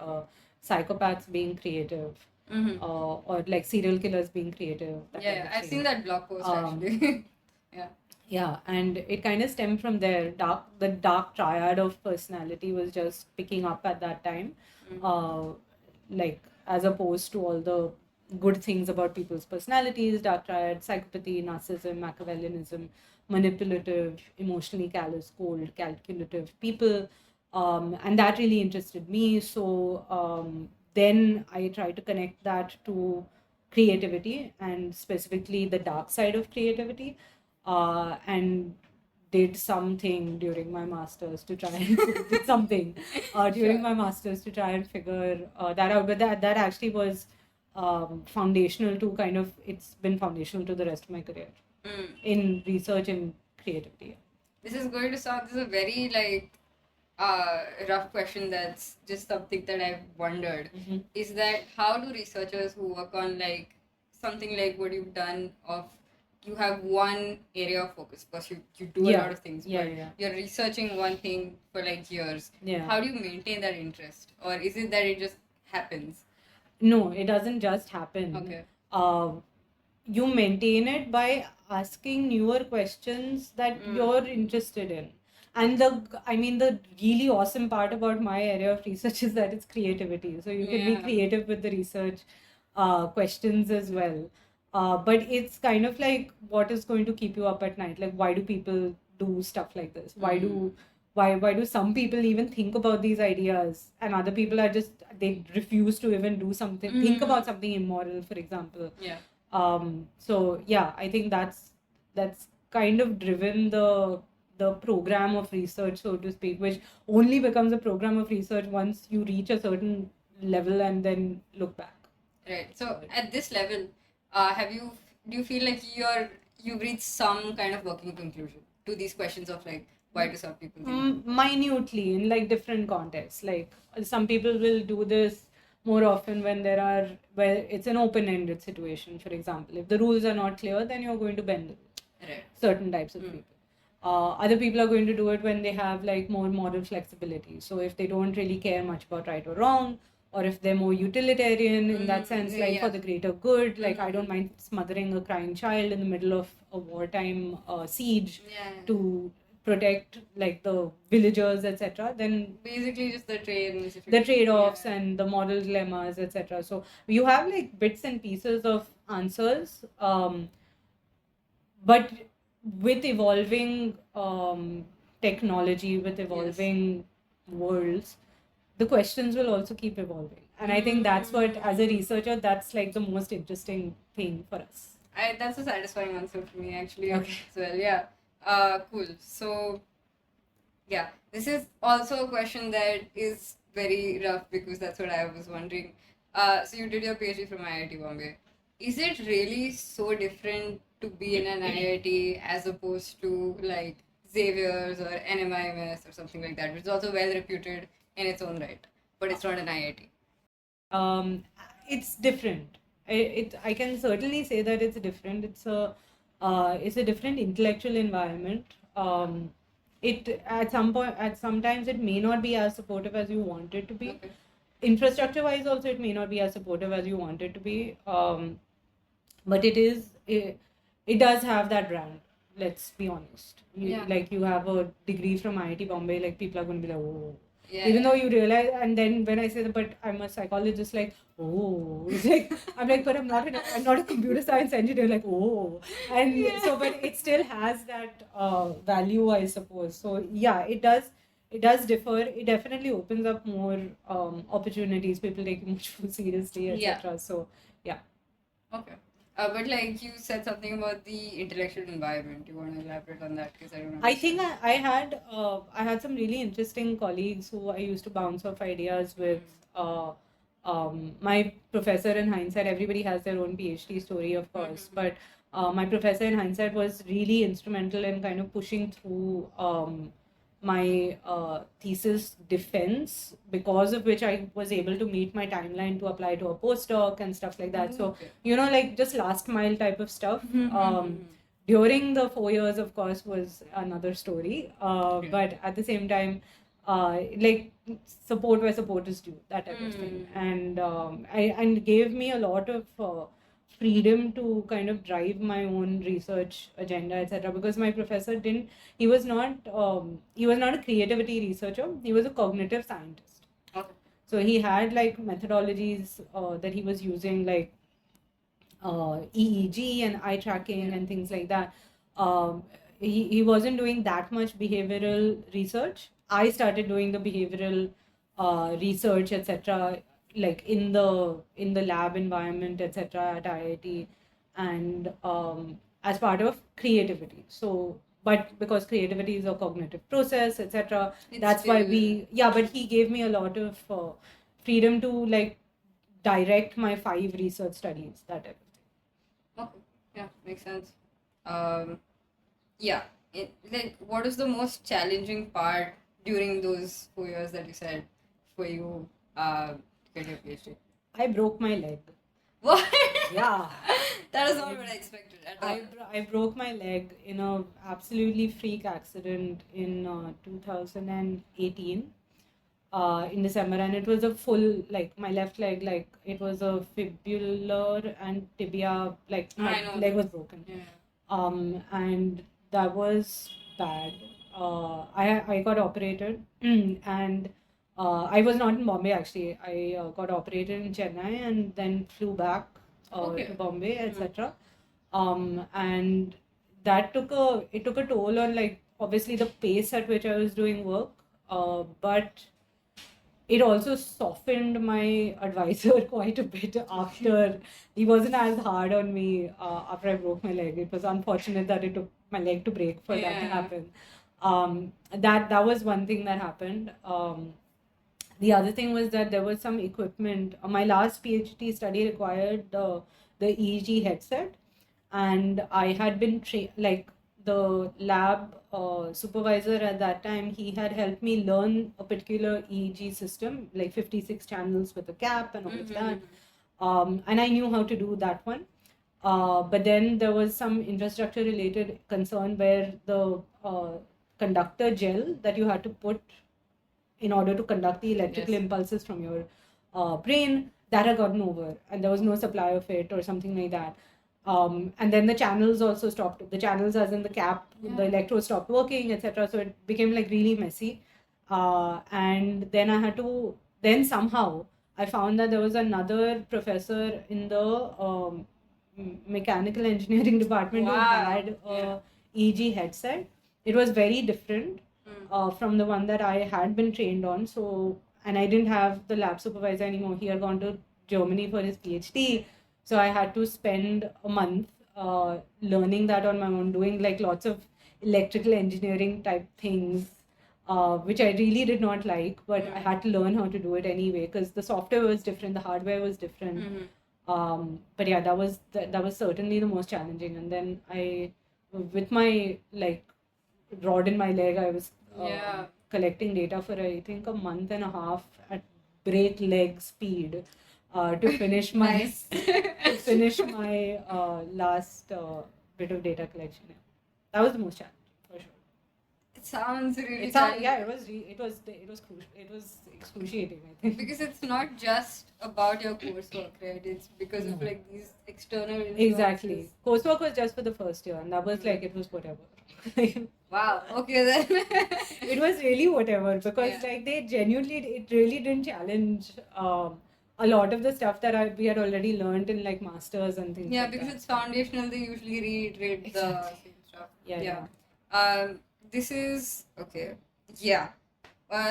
[SPEAKER 2] psychopaths being creative,
[SPEAKER 1] Mm-hmm.
[SPEAKER 2] or like serial killers being creative. That kind
[SPEAKER 1] Yeah,
[SPEAKER 2] of
[SPEAKER 1] I've
[SPEAKER 2] thing.
[SPEAKER 1] seen that blog post
[SPEAKER 2] Um,
[SPEAKER 1] actually. Yeah.
[SPEAKER 2] Yeah, and it kind of stemmed from there. The dark triad of personality was just picking up at that time, like as opposed to all the good things about people's personalities: dark triad, psychopathy, narcissism, Machiavellianism, manipulative, emotionally callous, cold, calculative people, and that really interested me. So then I tried to connect that to creativity and specifically the dark side of creativity, and did something during my masters to try and did something during
[SPEAKER 1] Sure.
[SPEAKER 2] my masters to try and figure that out. But that actually was foundational to kind of, it's been foundational to the rest of my career in research and creativity.
[SPEAKER 1] This is going to sound, this is a very like rough question. That's just something that I've wondered. Is that how do researchers who work on like something like what you've done, of you have one area of focus because you do a
[SPEAKER 2] Yeah.
[SPEAKER 1] lot of things,
[SPEAKER 2] Yeah,
[SPEAKER 1] but
[SPEAKER 2] yeah.
[SPEAKER 1] you're researching one thing for like years.
[SPEAKER 2] Yeah.
[SPEAKER 1] How do you maintain that interest, or is it that it just happens?
[SPEAKER 2] No, it doesn't just happen.
[SPEAKER 1] Okay.
[SPEAKER 2] You maintain it by asking newer questions that you're interested in. And the really awesome part about my area of research is that it's creativity. So you can be
[SPEAKER 1] Yeah.
[SPEAKER 2] creative with the research questions as well. But it's kind of like what is going to keep you up at night. Like, why do people do stuff like this? Why do some people even think about these ideas, and other people are just, they refuse to even do something, think about something immoral, for example.
[SPEAKER 1] Yeah.
[SPEAKER 2] So yeah, I think that's kind of driven the program of research, so to speak, which only becomes a program of research once you reach a certain level and then look back.
[SPEAKER 1] Right. So at this level, do you feel like you've reached some kind of working conclusion to these questions of like why do some people think?
[SPEAKER 2] Minutely in like different contexts. Like some people will do this more often when where it's an open-ended situation. For example, if the rules are not clear, then you're going to bend the rules.
[SPEAKER 1] Right.
[SPEAKER 2] Certain types of people. Other people are going to do it when they have like more moral flexibility. So if they don't really care much about right or wrong, or if they're more utilitarian in that sense, like for the greater good, like I don't mind smothering a crying child in the middle of a wartime siege to protect like the villagers, etc. Then
[SPEAKER 1] basically just the
[SPEAKER 2] trade-offs and the moral dilemmas, etc. So you have like bits and pieces of answers, but with evolving technology, with evolving worlds, the questions will also keep evolving. And I think that's what, as a researcher, that's like the most interesting thing for us.
[SPEAKER 1] That's a satisfying answer for me, actually.
[SPEAKER 2] Okay.
[SPEAKER 1] As well, yeah. Cool. So, yeah, this is also a question that is very rough because that's what I was wondering. So you did your PhD from IIT Bombay. Is it really so different to be in an IIT as opposed to like Xavier's or NMIMS or something like that, which is also well reputed in its own right, but it's not an IIT?
[SPEAKER 2] It's different. I can certainly say that it's different. It's a different intellectual environment. It sometimes it may not be as supportive as you want it to be.
[SPEAKER 1] Okay.
[SPEAKER 2] Infrastructure wise also it may not be as supportive as you want it to be. But it does have that brand. Let's be honest. Like you have a degree from IIT Bombay, like people are going to be like, oh.
[SPEAKER 1] Yeah,
[SPEAKER 2] even though you realize, and then when I say that, but I'm a psychologist, like, oh, it's like, I'm like, but I'm not a computer science engineer, like, oh, and so, but it still has that value, I suppose. So yeah, it does differ. It definitely opens up more opportunities. People take it much more seriously, etc. So yeah.
[SPEAKER 1] Okay. But like you said something about the intellectual environment. You want to elaborate on that because I don't
[SPEAKER 2] I think
[SPEAKER 1] understand.
[SPEAKER 2] I had some really interesting colleagues who I used to bounce off ideas with. My professor in hindsight, everybody has their own PhD story, of course, but my professor in hindsight was really instrumental in kind of pushing through my thesis defense, because of which I was able to meet my timeline to apply to a postdoc and stuff like that. So,
[SPEAKER 1] Okay.
[SPEAKER 2] like just last mile type of stuff.
[SPEAKER 1] Mhm.
[SPEAKER 2] During the 4 years, of course, was another story.
[SPEAKER 1] Okay.
[SPEAKER 2] But at the same time, like support where support is due, that type of thing, and and gave me a lot of freedom to kind of drive my own research agenda, etc. Because my professor didn't, he was not a creativity researcher. He was a cognitive scientist.
[SPEAKER 1] Okay.
[SPEAKER 2] So he had like methodologies that he was using, like EEG and eye tracking and things like that. He wasn't doing that much behavioral research. I started doing the behavioral research, etc., like in the lab environment, etc., at IIT, and as part of creativity. So, but because creativity is a cognitive process, etc., that's why but he gave me a lot of freedom to like direct my 5 research studies, that type of thing.
[SPEAKER 1] Okay. Yeah, makes sense. Yeah. Like, what is the most challenging part during those 4 years that you said for you to get your PhD?
[SPEAKER 2] I broke my leg.
[SPEAKER 1] What?
[SPEAKER 2] Yeah.
[SPEAKER 1] That is not what I expected at all.
[SPEAKER 2] I broke my leg in a absolutely freak accident in 2018 in December, and it was a full, like my left leg, like it was a fibular and tibia, like my
[SPEAKER 1] I know.
[SPEAKER 2] leg was broken.
[SPEAKER 1] Yeah.
[SPEAKER 2] And that was bad. I got operated, and I was not in Bombay actually. I got operated in Chennai and then flew back
[SPEAKER 1] Okay.
[SPEAKER 2] to Bombay, etc. And that took a toll on, like, obviously the pace at which I was doing work, but it also softened my advisor quite a bit after. He wasn't as hard on me after I broke my leg. It was unfortunate that it took my leg to break for that to
[SPEAKER 1] Yeah.
[SPEAKER 2] happen. That was one thing that happened. The other thing was that there was some equipment. My last PhD study required the EEG headset, and I had been like the lab supervisor at that time. He had helped me learn a particular EEG system, like 56 channels with a cap and all of that, and I knew how to do that one. But then there was some infrastructure related concern where the conductor gel that you had to put in order to conduct the electrical impulses from your brain, that had gotten over, and there was no supply of it or something like that. And then the channels also stopped. The channels, as in the cap, the electrodes stopped working, etc. So it became like really messy. And then I had to. Then somehow I found that there was another professor in the mechanical engineering department who had a EEG headset. It was very different from the one that I had been trained on. So, and I didn't have the lab supervisor anymore. He had gone to Germany for his PhD. So I had to spend a month learning that on my own, doing like lots of electrical engineering type things, which I really did not like, but I had to learn how to do it anyway because the software was different, the hardware was different. But yeah, that was certainly the most challenging. And then with my like rod in my leg, I was collecting data for I think a month and a half at break leg speed to finish my last bit of data collection. Yeah. That was the most challenging for sure.
[SPEAKER 1] It sounds really.
[SPEAKER 2] It was excruciating, I think.
[SPEAKER 1] Because it's not just about your coursework, right? It's because of like these external influences.
[SPEAKER 2] Exactly. Coursework was just for the first year, and that was like it was whatever.
[SPEAKER 1] Wow. Okay then.
[SPEAKER 2] It was really whatever because like it really didn't challenge a lot of the stuff that we had already learned in like masters and things.
[SPEAKER 1] Yeah,
[SPEAKER 2] like
[SPEAKER 1] because
[SPEAKER 2] that.
[SPEAKER 1] It's foundational. They usually reiterate the same stuff.
[SPEAKER 2] Yeah.
[SPEAKER 1] This is okay. Yeah.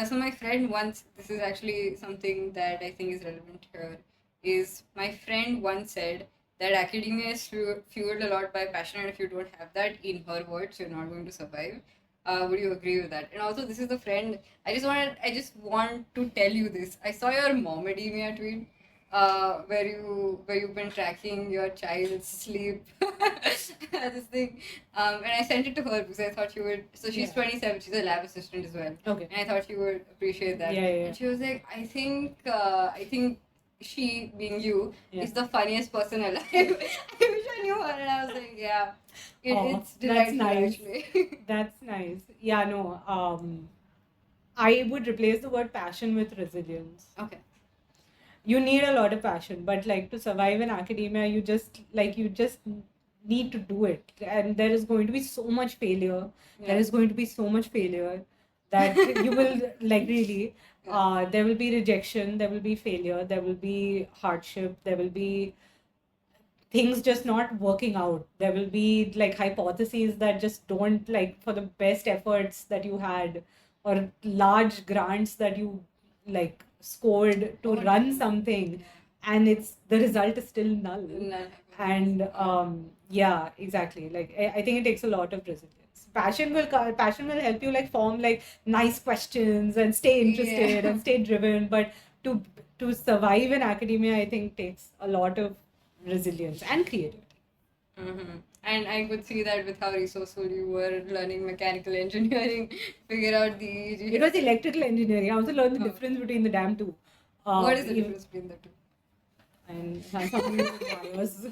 [SPEAKER 1] So my friend once. This is actually something that I think is relevant here. Is my friend once said that academia is fueled a lot by passion, and if you don't have that, in her words, you're not going to survive. Would you agree with that? And also, this is the friend. I just want to tell you this. I saw your momedemia tweet, where you've been tracking your child's sleep, this thing, and I sent it to her because I thought you would. So she's 27. She's a lab assistant as well.
[SPEAKER 2] Okay.
[SPEAKER 1] And I thought you would appreciate that.
[SPEAKER 2] Yeah.
[SPEAKER 1] And she was like, I think she, being you, is the funniest person alive. I wish I knew her, and I was like, yeah, it's delightful,
[SPEAKER 2] that's nice.
[SPEAKER 1] actually.
[SPEAKER 2] That's nice. Yeah, no. I would replace the word passion with resilience.
[SPEAKER 1] Okay.
[SPEAKER 2] You need a lot of passion, but like to survive in academia, you just need to do it, and there is going to be so much failure.
[SPEAKER 1] Yeah.
[SPEAKER 2] There is going to be so much failure that you will like really. There will be rejection. There will be failure. There will be hardship. There will be things just not working out. There will be like hypotheses that just don't, like, for the best efforts that you had, or large grants that you like scored to run something, and the result is still null. And yeah, exactly. Like I think it takes a lot of resilience. Passion will help you like form like nice questions and stay interested and stay driven. But to survive in academia, I think takes a lot of resilience and creativity.
[SPEAKER 1] Mm-hmm. And I could see that with how resourceful you were learning mechanical engineering, figure out the EEG.
[SPEAKER 2] It was electrical engineering. I also learned the difference between the damn two.
[SPEAKER 1] What is the difference between the two?
[SPEAKER 2] And something with wires.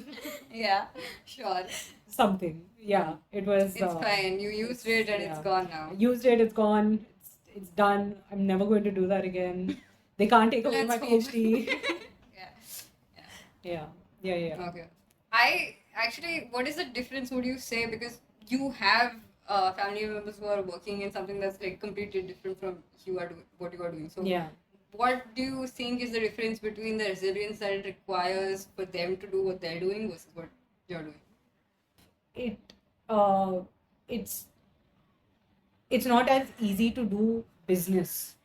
[SPEAKER 1] Yeah, sure.
[SPEAKER 2] Something. Yeah, it was.
[SPEAKER 1] It's fine. You used it and it's gone now.
[SPEAKER 2] Used it. It's gone. It's done. I'm never going to do that again. They can't take away my PhD. Yeah.
[SPEAKER 1] Okay. I actually, what is the difference, would you say? Because you have family members who are working in something that's like completely different from what you are doing. So
[SPEAKER 2] yeah.
[SPEAKER 1] What do you think is the difference between the resilience that it requires for them to do what they're doing versus what you're doing?
[SPEAKER 2] It's not as easy to do business.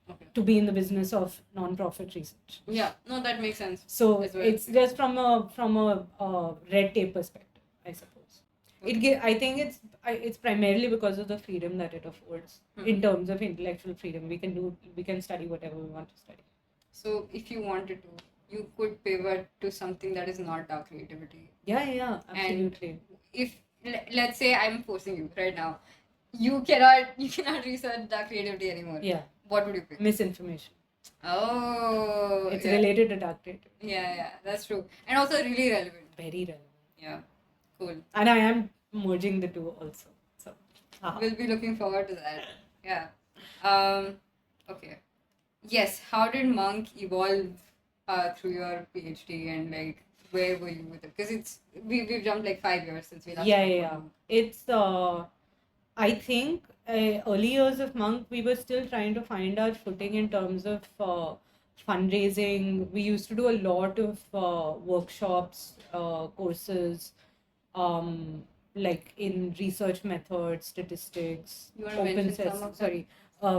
[SPEAKER 1] Okay.
[SPEAKER 2] To be in the business of non-profit research.
[SPEAKER 1] Yeah, no, that makes sense.
[SPEAKER 2] So it's just from a red tape perspective, I suppose. Okay. I think it's primarily because of the freedom that it affords in terms of intellectual freedom. We can study whatever we want to study.
[SPEAKER 1] So if you wanted to, you could pivot to something that is not dark creativity.
[SPEAKER 2] Yeah, absolutely.
[SPEAKER 1] And if let's say I'm forcing you right now, you cannot research dark creativity anymore.
[SPEAKER 2] Yeah.
[SPEAKER 1] What would you pick?
[SPEAKER 2] Misinformation.
[SPEAKER 1] Oh.
[SPEAKER 2] It's related to dark creativity.
[SPEAKER 1] Yeah, that's true. And also really relevant.
[SPEAKER 2] Very relevant.
[SPEAKER 1] Yeah. Cool.
[SPEAKER 2] And I am merging the two also. So
[SPEAKER 1] we'll be looking forward to that. Yeah. Okay. Yes. How did Monk evolve through your PhD, and like where were you with it? Because we've jumped like 5 years since we last.
[SPEAKER 2] Yeah. It's I think early years of Monk, we were still trying to find our footing in terms of fundraising. We used to do a lot of workshops, courses, like in research methods, statistics, open source. Sorry.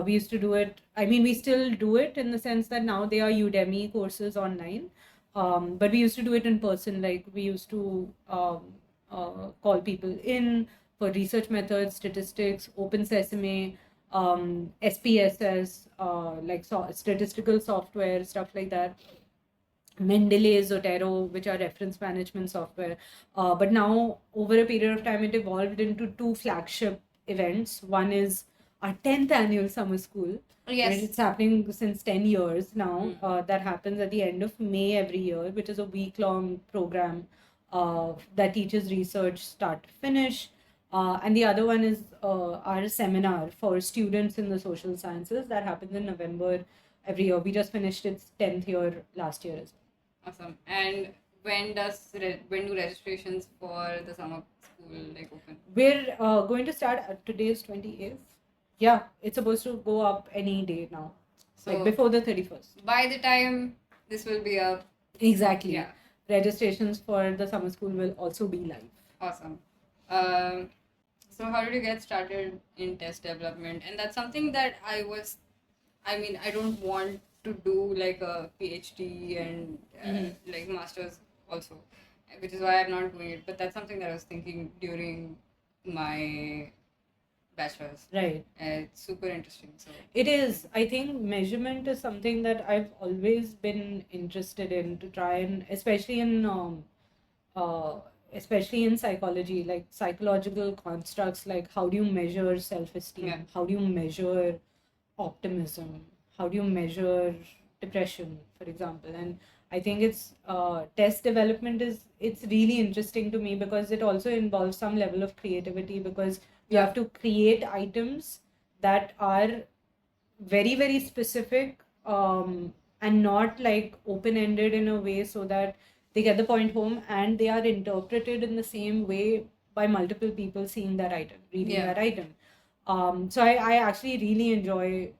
[SPEAKER 2] We used to do it. I mean, we still do it in the sense that now they are Udemy courses online. But we used to do it in person. Like we used to call people in for research methods, statistics, Open Sesame, SPSS, like statistical software, stuff like that. Mendeley, Zotero, which are reference management software. But now, over a period of time, it evolved into 2 flagship events. One is our 10th annual summer school.
[SPEAKER 1] Yes.
[SPEAKER 2] It's happening since 10 years now. That happens at the end of May every year, which is a week-long program that teaches research start to finish. And the other one is our seminar for students in the social sciences that happens in November every year. We just finished its 10th year last year as well.
[SPEAKER 1] Awesome. And when do registrations for the summer school like open?
[SPEAKER 2] We're going to start today is 28th. Yeah, it's supposed to go up any day now. So like before the 31st.
[SPEAKER 1] By the time this will be up.
[SPEAKER 2] Exactly.
[SPEAKER 1] Yeah.
[SPEAKER 2] Registrations for the summer school will also be live.
[SPEAKER 1] Awesome. So how did you get started in test development? And that's something that I don't want to do like a PhD and like master's also, which is why I'm not doing it. But that's something that I was thinking during my bachelor's.
[SPEAKER 2] Right.
[SPEAKER 1] It's super interesting. So
[SPEAKER 2] It is. I think measurement is something that I've always been interested in to try and, uh, especially in psychology, like psychological constructs, like how do you measure self-esteem?
[SPEAKER 1] Yeah.
[SPEAKER 2] How do you measure optimism? How do you measure depression, for example? And I think it's test development it's really interesting to me because it also involves some level of creativity because you have to create items that are very, very specific and not like open-ended in a way so that they get the point home and they are interpreted in the same way by multiple people seeing that item, reading
[SPEAKER 1] Yeah.
[SPEAKER 2] that item. So I actually really enjoy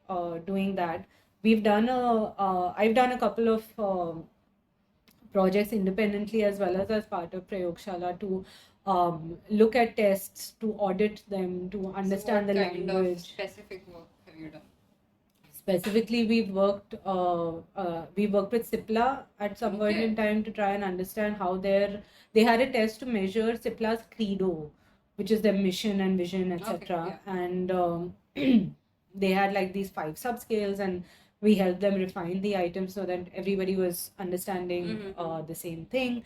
[SPEAKER 2] doing that. I've done a couple of projects independently as well as part of Prayogshala to look at tests, to audit them, to understand
[SPEAKER 1] so
[SPEAKER 2] the
[SPEAKER 1] what kind
[SPEAKER 2] language.
[SPEAKER 1] of specific work have you done?
[SPEAKER 2] Specifically, we've worked with CIPLA at some point
[SPEAKER 1] Okay.
[SPEAKER 2] in time to try and understand how they had a test to measure CIPLA's credo, which is their mission and vision, etc.
[SPEAKER 1] Okay,
[SPEAKER 2] And they had like these 5 subscales, and we helped them refine the items so that everybody was understanding the same thing.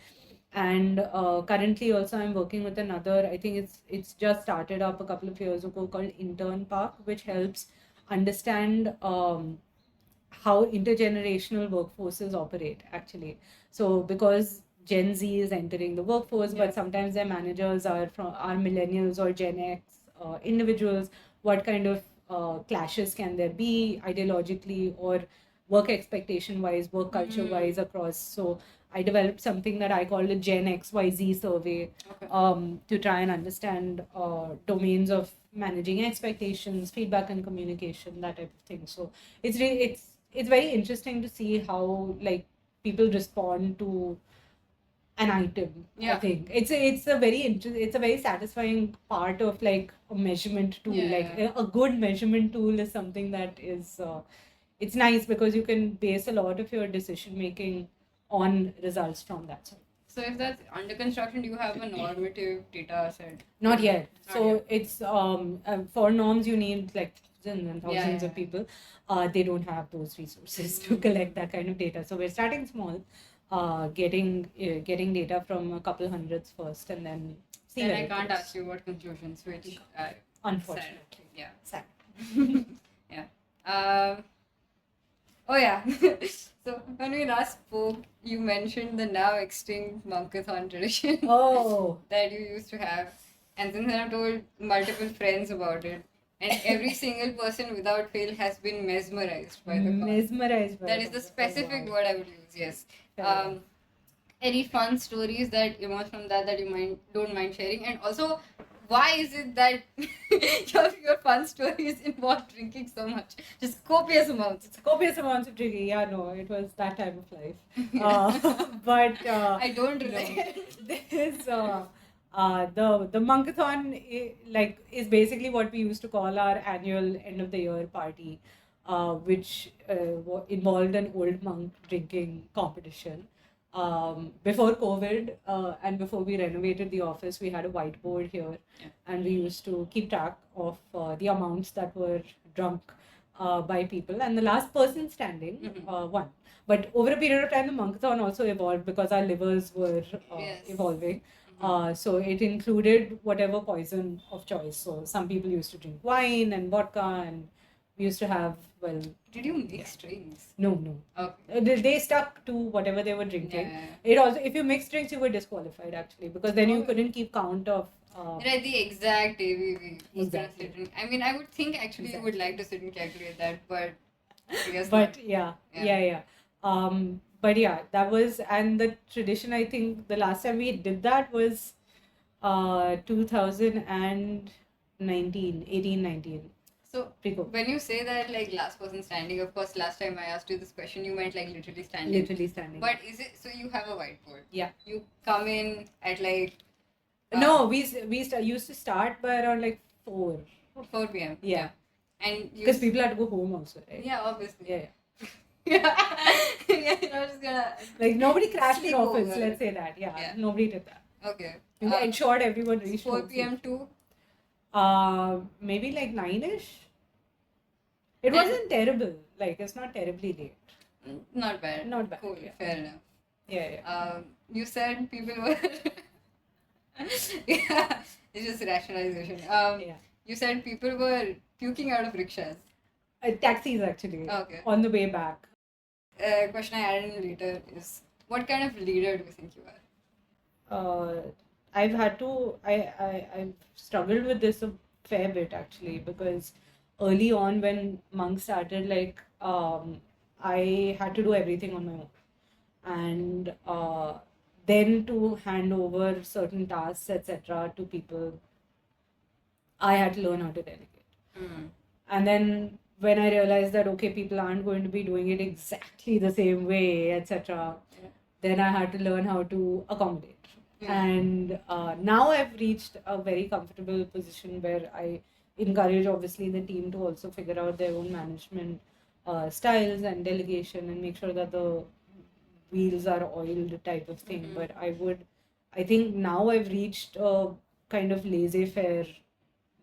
[SPEAKER 2] And currently, also, I'm working with another. I think it's just started up a couple of years ago called Intern Park, which helps understand how intergenerational workforces operate actually. So because Gen Z is entering the workforce,
[SPEAKER 1] Yeah.
[SPEAKER 2] but sometimes their managers are millennials or Gen X individuals, what kind of clashes can there be ideologically or work expectation wise, work culture wise across? So I developed something that I called a Gen XYZ survey to try and understand domains of managing expectations, feedback and communication, that type of thing. So it's very interesting to see how like people respond to an item. I think it's a very satisfying part of like a measurement tool. Like a good measurement tool is something that is it's nice because you can base a lot of your decision making on results from that.
[SPEAKER 1] So if that's under construction, do you have a normative data set?
[SPEAKER 2] Not yet.
[SPEAKER 1] Not
[SPEAKER 2] So
[SPEAKER 1] yet.
[SPEAKER 2] it's for norms you need like thousands and thousands
[SPEAKER 1] Yeah.
[SPEAKER 2] of people. They don't have those resources to collect that kind of data. So we're starting small, getting data from a couple hundreds first, and then see.
[SPEAKER 1] Then
[SPEAKER 2] where
[SPEAKER 1] I
[SPEAKER 2] it
[SPEAKER 1] can't
[SPEAKER 2] goes.
[SPEAKER 1] ask you what conclusions, which
[SPEAKER 2] Unfortunately,
[SPEAKER 1] yeah.
[SPEAKER 2] sad.
[SPEAKER 1] Yeah. Oh yeah. So when we last spoke, you mentioned the now extinct monkathon tradition
[SPEAKER 2] Oh,
[SPEAKER 1] that you used to have, and then I've told multiple friends about it, and every single person without fail has been mesmerized by the con.
[SPEAKER 2] mesmerized by
[SPEAKER 1] That
[SPEAKER 2] the
[SPEAKER 1] is the
[SPEAKER 2] con.
[SPEAKER 1] specific
[SPEAKER 2] Wow.
[SPEAKER 1] word I would use. Yes.
[SPEAKER 2] Fair enough.
[SPEAKER 1] Any fun stories that emerge from that you don't mind sharing, and also why is it that your fun stories involve drinking so much, just copious amounts?
[SPEAKER 2] Copious amounts of drinking. Yeah, no, it was that time of life. But
[SPEAKER 1] I don't relate.
[SPEAKER 2] There's the Monkathon is basically what we used to call our annual end of the year party, which involved an old monk drinking competition. Before COVID and before we renovated the office, we had a whiteboard here, and we used to keep track of the amounts that were drunk by people, and the last person standing won. But over a period of time, the monkathon also evolved because our livers were evolving. So it included whatever poison of choice. So some people used to drink wine and vodka, and we used to have, well,
[SPEAKER 1] Did you mix drinks?
[SPEAKER 2] no.
[SPEAKER 1] Okay.
[SPEAKER 2] They stuck to whatever they were drinking.
[SPEAKER 1] Yeah.
[SPEAKER 2] It also, if you mixed drinks, you were disqualified actually, because then you couldn't keep count of.
[SPEAKER 1] Right, the exact ABV.
[SPEAKER 2] Exactly.
[SPEAKER 1] I mean, I would think actually you would like to sit and calculate that, but I guess
[SPEAKER 2] But
[SPEAKER 1] not.
[SPEAKER 2] yeah. But yeah, that was, and the tradition, I think the last time we did that was 2019.
[SPEAKER 1] So
[SPEAKER 2] Pre-COVID.
[SPEAKER 1] when you say that like last person standing, of course, last time I asked you this question, you meant like literally standing.
[SPEAKER 2] Literally standing.
[SPEAKER 1] But is it so? You have a whiteboard.
[SPEAKER 2] Yeah.
[SPEAKER 1] You come in at like.
[SPEAKER 2] No, we used to start by around like 4
[SPEAKER 1] p.m.
[SPEAKER 2] Yeah.
[SPEAKER 1] And
[SPEAKER 2] because people had to go home also, right?
[SPEAKER 1] Yeah, obviously.
[SPEAKER 2] Yeah.
[SPEAKER 1] Yeah. Yeah, you're not just gonna
[SPEAKER 2] Like nobody crashed in
[SPEAKER 1] sleep
[SPEAKER 2] office.
[SPEAKER 1] over.
[SPEAKER 2] Let's say that. Yeah,
[SPEAKER 1] Yeah.
[SPEAKER 2] nobody did that.
[SPEAKER 1] Okay.
[SPEAKER 2] You ensured everyone reached
[SPEAKER 1] 4
[SPEAKER 2] home
[SPEAKER 1] p.m.
[SPEAKER 2] safe.
[SPEAKER 1] to
[SPEAKER 2] Maybe like 9ish. It
[SPEAKER 1] And-
[SPEAKER 2] wasn't terrible. Like it's not terribly late.
[SPEAKER 1] not bad.
[SPEAKER 2] Not bad,
[SPEAKER 1] Cool.
[SPEAKER 2] yeah.
[SPEAKER 1] Fair enough.
[SPEAKER 2] Yeah.
[SPEAKER 1] You said people were. Yeah, it's just rationalization.
[SPEAKER 2] Yeah.
[SPEAKER 1] You said people were puking out of rickshaws.
[SPEAKER 2] Taxis actually.
[SPEAKER 1] Okay.
[SPEAKER 2] On the way back.
[SPEAKER 1] Question I added in later is, what kind of leader do you think you are?
[SPEAKER 2] I've had to. I've struggled with this a fair bit actually, because early on when Monk started, like I had to do everything on my own, and then to hand over certain tasks, etc., to people, I had to learn how to delegate.
[SPEAKER 1] Mm.
[SPEAKER 2] And then when I realized that okay, people aren't going to be doing it exactly the same way, etc.,
[SPEAKER 1] Yeah.
[SPEAKER 2] then I had to learn how to accommodate.
[SPEAKER 1] Yeah.
[SPEAKER 2] And now I've reached a very comfortable position where I encourage obviously the team to also figure out their own management styles and delegation and make sure that the wheels are oiled type of thing.
[SPEAKER 1] Mhm.
[SPEAKER 2] But I think now I've reached a kind of laissez-faire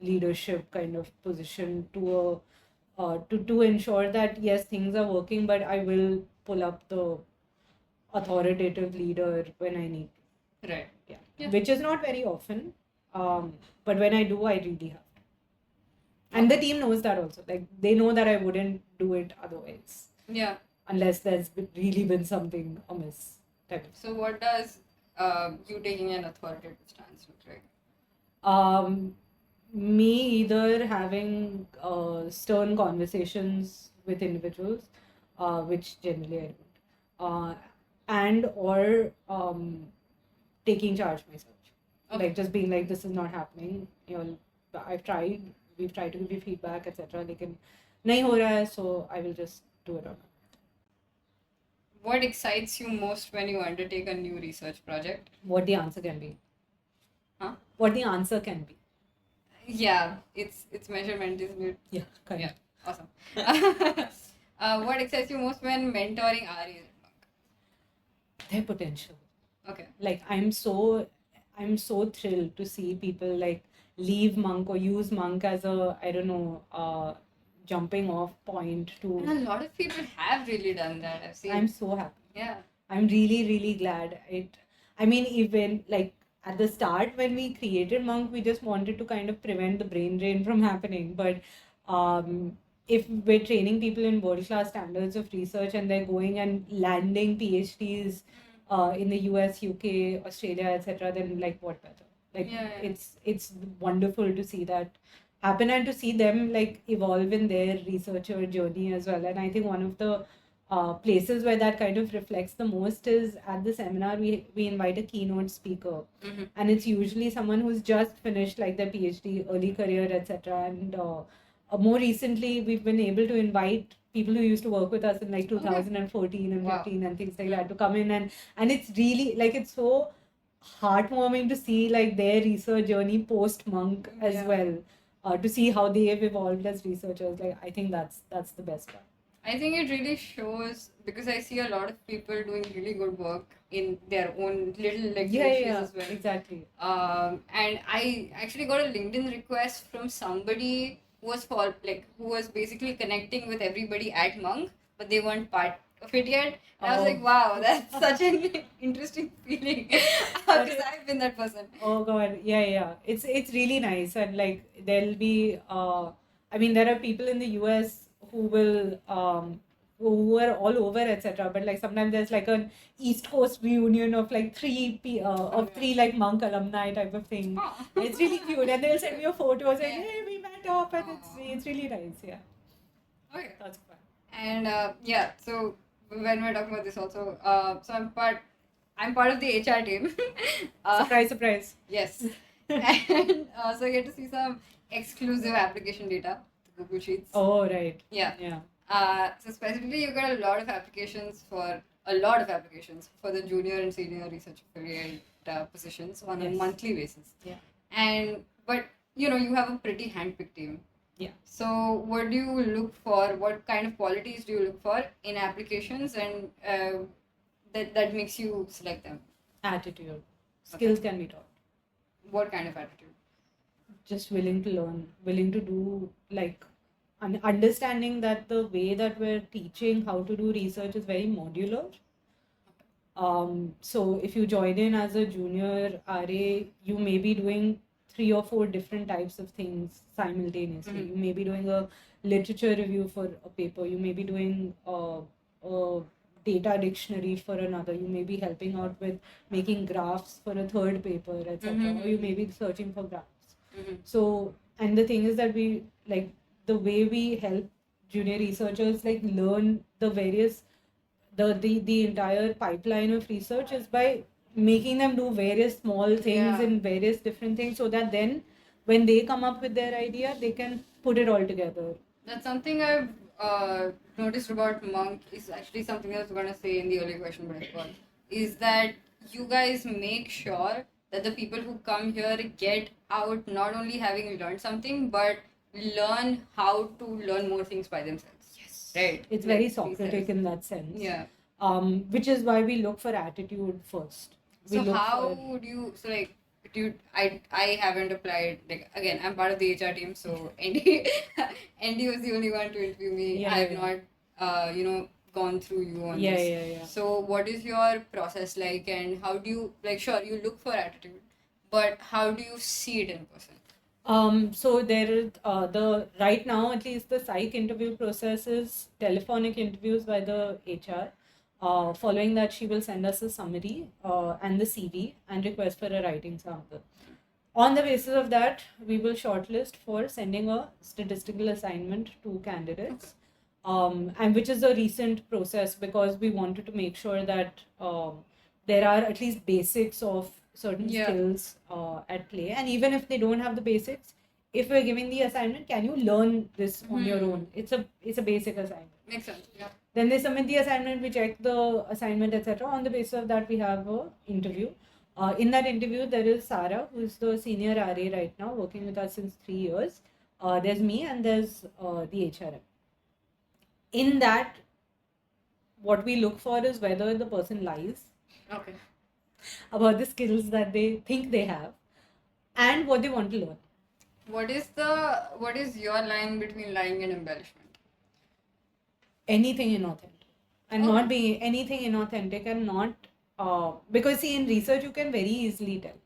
[SPEAKER 2] leadership kind of position to ensure that yes, things are working, but I will pull up the authoritative leader when I need to.
[SPEAKER 1] Right. Yeah.
[SPEAKER 2] Which is not very often, but when I do, I really have to. And the team knows that also. Like they know that I wouldn't do it otherwise,
[SPEAKER 1] Yeah.
[SPEAKER 2] unless there's really been something amiss. Type of.
[SPEAKER 1] So what does you taking an authoritative stance look like?
[SPEAKER 2] Me either having stern conversations with individuals, which generally I don't, and or taking charge myself.
[SPEAKER 1] Okay.
[SPEAKER 2] Like just being like, this is not happening. You know, we've tried to give you feedback, etc. Lekin nahi ho raha hai, so I will just do it on my own.
[SPEAKER 1] What excites you most when you undertake a new research project?
[SPEAKER 2] What the answer can be.
[SPEAKER 1] Huh?
[SPEAKER 2] What the answer can be.
[SPEAKER 1] Yeah, it's measurement, isn't it?
[SPEAKER 2] Yeah, kind
[SPEAKER 1] Yeah, awesome. What excites you most when mentoring RAs at Monk?
[SPEAKER 2] Their potential.
[SPEAKER 1] Okay.
[SPEAKER 2] Like I'm so thrilled to see people like leave Monk or use Monk as a, I don't know, jumping off point
[SPEAKER 1] And
[SPEAKER 2] to.
[SPEAKER 1] a lot of people have really done that. I've seen.
[SPEAKER 2] I'm so happy.
[SPEAKER 1] Yeah.
[SPEAKER 2] I'm really, really glad. I mean, even like at the start when we created Monk, we just wanted to kind of prevent the brain drain from happening. But if we're training people in world-class standards of research and they're going and landing PhDs in the US, UK, Australia, etc., then like what better? Like
[SPEAKER 1] Yeah.
[SPEAKER 2] it's wonderful to see that happen and to see them like evolve in their researcher journey as well. And I think one of the places where that kind of reflects the most is at the seminar we invite a keynote speaker,
[SPEAKER 1] Mhm.
[SPEAKER 2] and it's usually someone who's just finished like their PhD, early career, etc. And more recently we've been able to invite people who used to work with us in like 2014 and
[SPEAKER 1] Wow.
[SPEAKER 2] 15 and things like that to come in, and it's really like it's so heartwarming to see like their research journey post Monk as
[SPEAKER 1] Yeah.
[SPEAKER 2] well, to see how they have evolved as researchers. Like I think that's the best part.
[SPEAKER 1] I think it really shows, because I see a lot of people doing really good work in their own little like niches as well.
[SPEAKER 2] Exactly.
[SPEAKER 1] And I actually got a LinkedIn request from somebody who was basically connecting with everybody at Monk, but they weren't part of it yet. And I was
[SPEAKER 2] Oh.
[SPEAKER 1] like, wow, that's such an interesting feeling, because I've been that person.
[SPEAKER 2] Oh god, yeah. It's really nice, and like there'll be I mean there are people in the US who are all over, etc. But like sometimes there's like an East Coast reunion of like three like Monk alumni type of thing.
[SPEAKER 1] Oh.
[SPEAKER 2] It's really cute, and they'll send me a photo saying,
[SPEAKER 1] Yeah.
[SPEAKER 2] "Hey, we met up," and
[SPEAKER 1] Aw.
[SPEAKER 2] it's really nice. Yeah,
[SPEAKER 1] Okay.
[SPEAKER 2] that's fun.
[SPEAKER 1] And yeah, so when we're talking about this also, so I'm part of the HR team.
[SPEAKER 2] Surprise.
[SPEAKER 1] Yes. And so I get to see some exclusive application data, the Google Sheets.
[SPEAKER 2] Oh right.
[SPEAKER 1] Yeah.
[SPEAKER 2] Yeah.
[SPEAKER 1] So specifically, you get a lot of applications for the junior and senior research affiliate positions on a
[SPEAKER 2] Yes.
[SPEAKER 1] monthly basis.
[SPEAKER 2] Yeah.
[SPEAKER 1] But you have a pretty handpicked team.
[SPEAKER 2] Yeah.
[SPEAKER 1] So what do you look for? What kind of qualities do you look for in applications, and that makes you select them?
[SPEAKER 2] Attitude. Skills can be taught.
[SPEAKER 1] What kind of attitude?
[SPEAKER 2] Just willing to learn, willing to do, like, understanding that the way that we're teaching how to do research is very modular. So if you join in as a junior RA, you may be doing 3 or 4 different types of things simultaneously.
[SPEAKER 1] Mhm.
[SPEAKER 2] You may be doing a literature review for a paper. You may be doing a data dictionary for another. You may be helping out with making graphs for a third paper, etc.
[SPEAKER 1] Mhm.
[SPEAKER 2] Or you may be searching for graphs.
[SPEAKER 1] Mhm.
[SPEAKER 2] So, and the thing is that we, like, the way we help junior researchers like learn the various the entire pipeline of research is by making them do various small things
[SPEAKER 1] Yeah.
[SPEAKER 2] in various different things, so that then when they come up with their idea, they can put it all together.
[SPEAKER 1] That's something I've noticed about Monk, is actually something I was going to say in the earlier question, but I forgot. Is that you guys make sure that the people who come here get out not only having learned something, but learn how to learn more things by themselves.
[SPEAKER 2] Yes.
[SPEAKER 1] Right.
[SPEAKER 2] It's
[SPEAKER 1] Like
[SPEAKER 2] very
[SPEAKER 1] these
[SPEAKER 2] Socratic
[SPEAKER 1] guys.
[SPEAKER 2] in that sense.
[SPEAKER 1] Yeah.
[SPEAKER 2] Which is why we look for attitude first. We
[SPEAKER 1] So
[SPEAKER 2] look
[SPEAKER 1] how
[SPEAKER 2] for,
[SPEAKER 1] would you, so like, dude, I haven't applied, like, again, I'm part of the HR team, so Andy was the only one to interview me.
[SPEAKER 2] Yeah,
[SPEAKER 1] I have
[SPEAKER 2] yeah.
[SPEAKER 1] not gone through you on
[SPEAKER 2] Yeah,
[SPEAKER 1] this.
[SPEAKER 2] yeah, yeah.
[SPEAKER 1] So what is your process like, and how do you, like, sure, you look for attitude, but how do you see it in person?
[SPEAKER 2] So there is the right now, at least, the psych interview process is telephonic interviews by the HR. Following that, she will send us a summary and the CV and request for a writing sample. On the basis of that, we will shortlist for sending a statistical assignment to candidates, and which is a recent process because we wanted to make sure that there are at least basics of certain
[SPEAKER 1] Yeah.
[SPEAKER 2] skills at play. And even if they don't have the basics, if we're giving the assignment, can you learn this on your own? It's a basic assignment.
[SPEAKER 1] Makes sense. Yeah.
[SPEAKER 2] Then they submit the assignment, we check the assignment, etc. On the basis of that, we have a interview. In that interview, there is Sarah, who is the senior RA right now, working with us since 3 years. There's me, and there's the HRM. In that, what we look for is whether the person lies
[SPEAKER 1] Okay.
[SPEAKER 2] about the skills that they think they have and what they want to learn.
[SPEAKER 1] What is your line between lying and embellishment?
[SPEAKER 2] Anything inauthentic, and
[SPEAKER 1] Okay.
[SPEAKER 2] not being anything inauthentic, and not because see, in research you can very easily tell.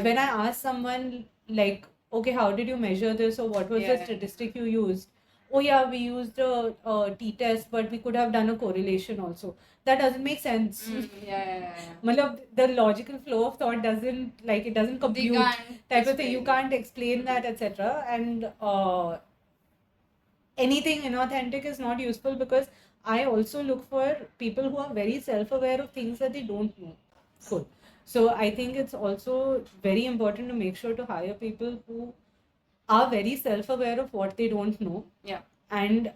[SPEAKER 2] When I ask someone, like, okay, how did you measure this, or what was the
[SPEAKER 1] Yeah.
[SPEAKER 2] statistic you used? Oh yeah, we used a t-test, but we could have done a correlation also. That doesn't make sense.
[SPEAKER 1] Yeah.
[SPEAKER 2] Matlab, the logical flow of thought doesn't, like, it doesn't compute,
[SPEAKER 1] They can't
[SPEAKER 2] type of thing. You
[SPEAKER 1] explain.
[SPEAKER 2] can't explain that, etc. And anything inauthentic is not useful, because I also look for people who are very self-aware of things that they don't know. Cool. So I think it's also very important to make sure to hire people who are very self-aware of what they don't know.
[SPEAKER 1] Yeah.
[SPEAKER 2] And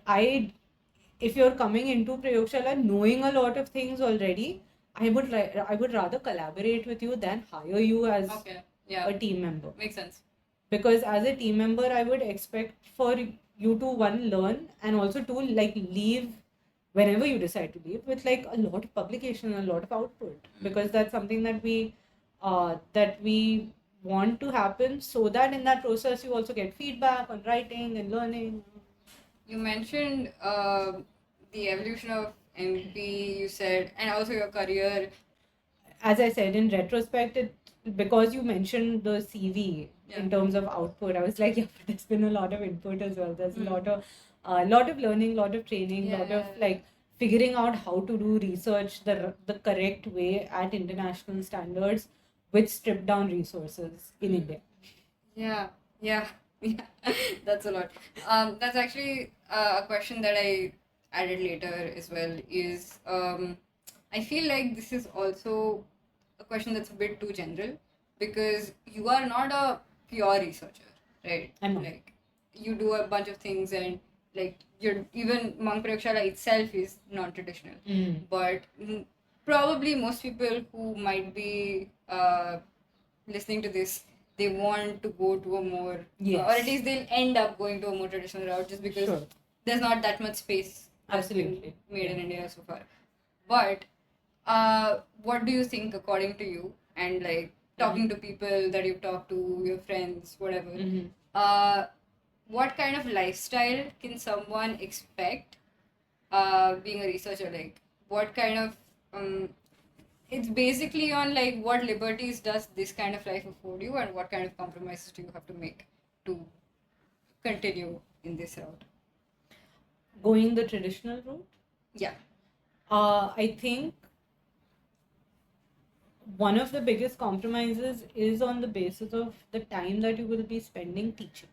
[SPEAKER 2] if you're coming into Prayogshala knowing a lot of things already, I would rather collaborate with you than hire you as
[SPEAKER 1] Okay. Yeah.
[SPEAKER 2] a team member.
[SPEAKER 1] Makes sense.
[SPEAKER 2] Because as a team member, I would expect for you to, one, learn, and also to, like, leave whenever you decide to leave with, like, a lot of publication, a lot of output, because that's something that we want to happen, so that in that process you also get feedback on writing and learning.
[SPEAKER 1] You mentioned the evolution of MP, you said, and also your career.
[SPEAKER 2] As I said, in retrospect, because you mentioned the CV in terms of output, I was like, yeah, but there's been a lot of input as well. There's a lot of learning, lot of training, lot of, like, figuring out how to do research the correct way at international standards with stripped down resources in India.
[SPEAKER 1] Yeah. That's a lot. That's actually a question that I added later as well. Is I feel like this is also a question that's a bit too general, because you are not a pure researcher, right?
[SPEAKER 2] I'm not.
[SPEAKER 1] Like, you do a bunch of things, and, like, even Monk Prayogshala itself is non-traditional. But probably most people who might be listening to this they want to go to a more,
[SPEAKER 2] Yes.
[SPEAKER 1] or at least they'll end up going to a more traditional route just because
[SPEAKER 2] Sure.
[SPEAKER 1] there's not that much space that's been
[SPEAKER 2] Absolutely.
[SPEAKER 1] made in
[SPEAKER 2] Yeah.
[SPEAKER 1] India so far. But what do you think, according to you, and like talking to people that you've talked to, your friends, whatever,
[SPEAKER 2] Mhm.
[SPEAKER 1] what kind of lifestyle can someone expect being a researcher? Like, what kind of it's basically on like what liberties does this kind of life afford you, and what kind of compromises do you have to make to continue in this route?
[SPEAKER 2] Going the traditional route?
[SPEAKER 1] Yeah.
[SPEAKER 2] I think one of the biggest compromises is on the basis of the time that you will be spending teaching.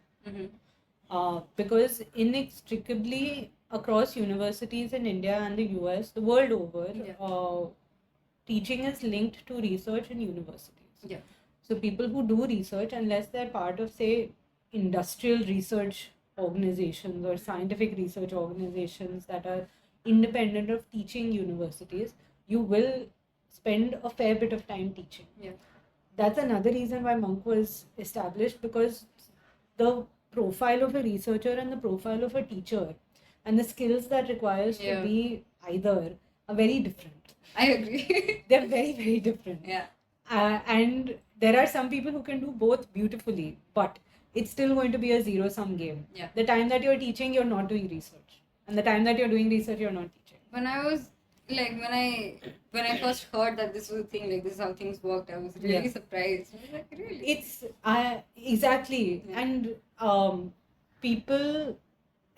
[SPEAKER 2] Because inextricably across universities in India and the US, the world over,
[SPEAKER 1] Yeah.
[SPEAKER 2] teaching is linked to research in universities.
[SPEAKER 1] Yeah.
[SPEAKER 2] So people who do research, unless they're part of, say, industrial research organizations or scientific research organizations that are independent of teaching universities, you will spend a fair bit of time teaching.
[SPEAKER 1] Yeah.
[SPEAKER 2] That's another reason why Monk was established, because the profile of a researcher and the profile of a teacher and the skills that requires
[SPEAKER 1] Yeah.
[SPEAKER 2] to be either are very different.
[SPEAKER 1] I agree.
[SPEAKER 2] They're very, very different.
[SPEAKER 1] Yeah.
[SPEAKER 2] And there are some people who can do both beautifully, but it's still going to be a zero-sum game.
[SPEAKER 1] Yeah.
[SPEAKER 2] The time that you're teaching, you're not doing research. And the time that you're doing research, you're not teaching.
[SPEAKER 1] When I was like when I first heard that this was a thing, like this is how things worked, I was really
[SPEAKER 2] Yeah.
[SPEAKER 1] surprised. I was like, really?
[SPEAKER 2] It's exactly.
[SPEAKER 1] Yeah.
[SPEAKER 2] And people,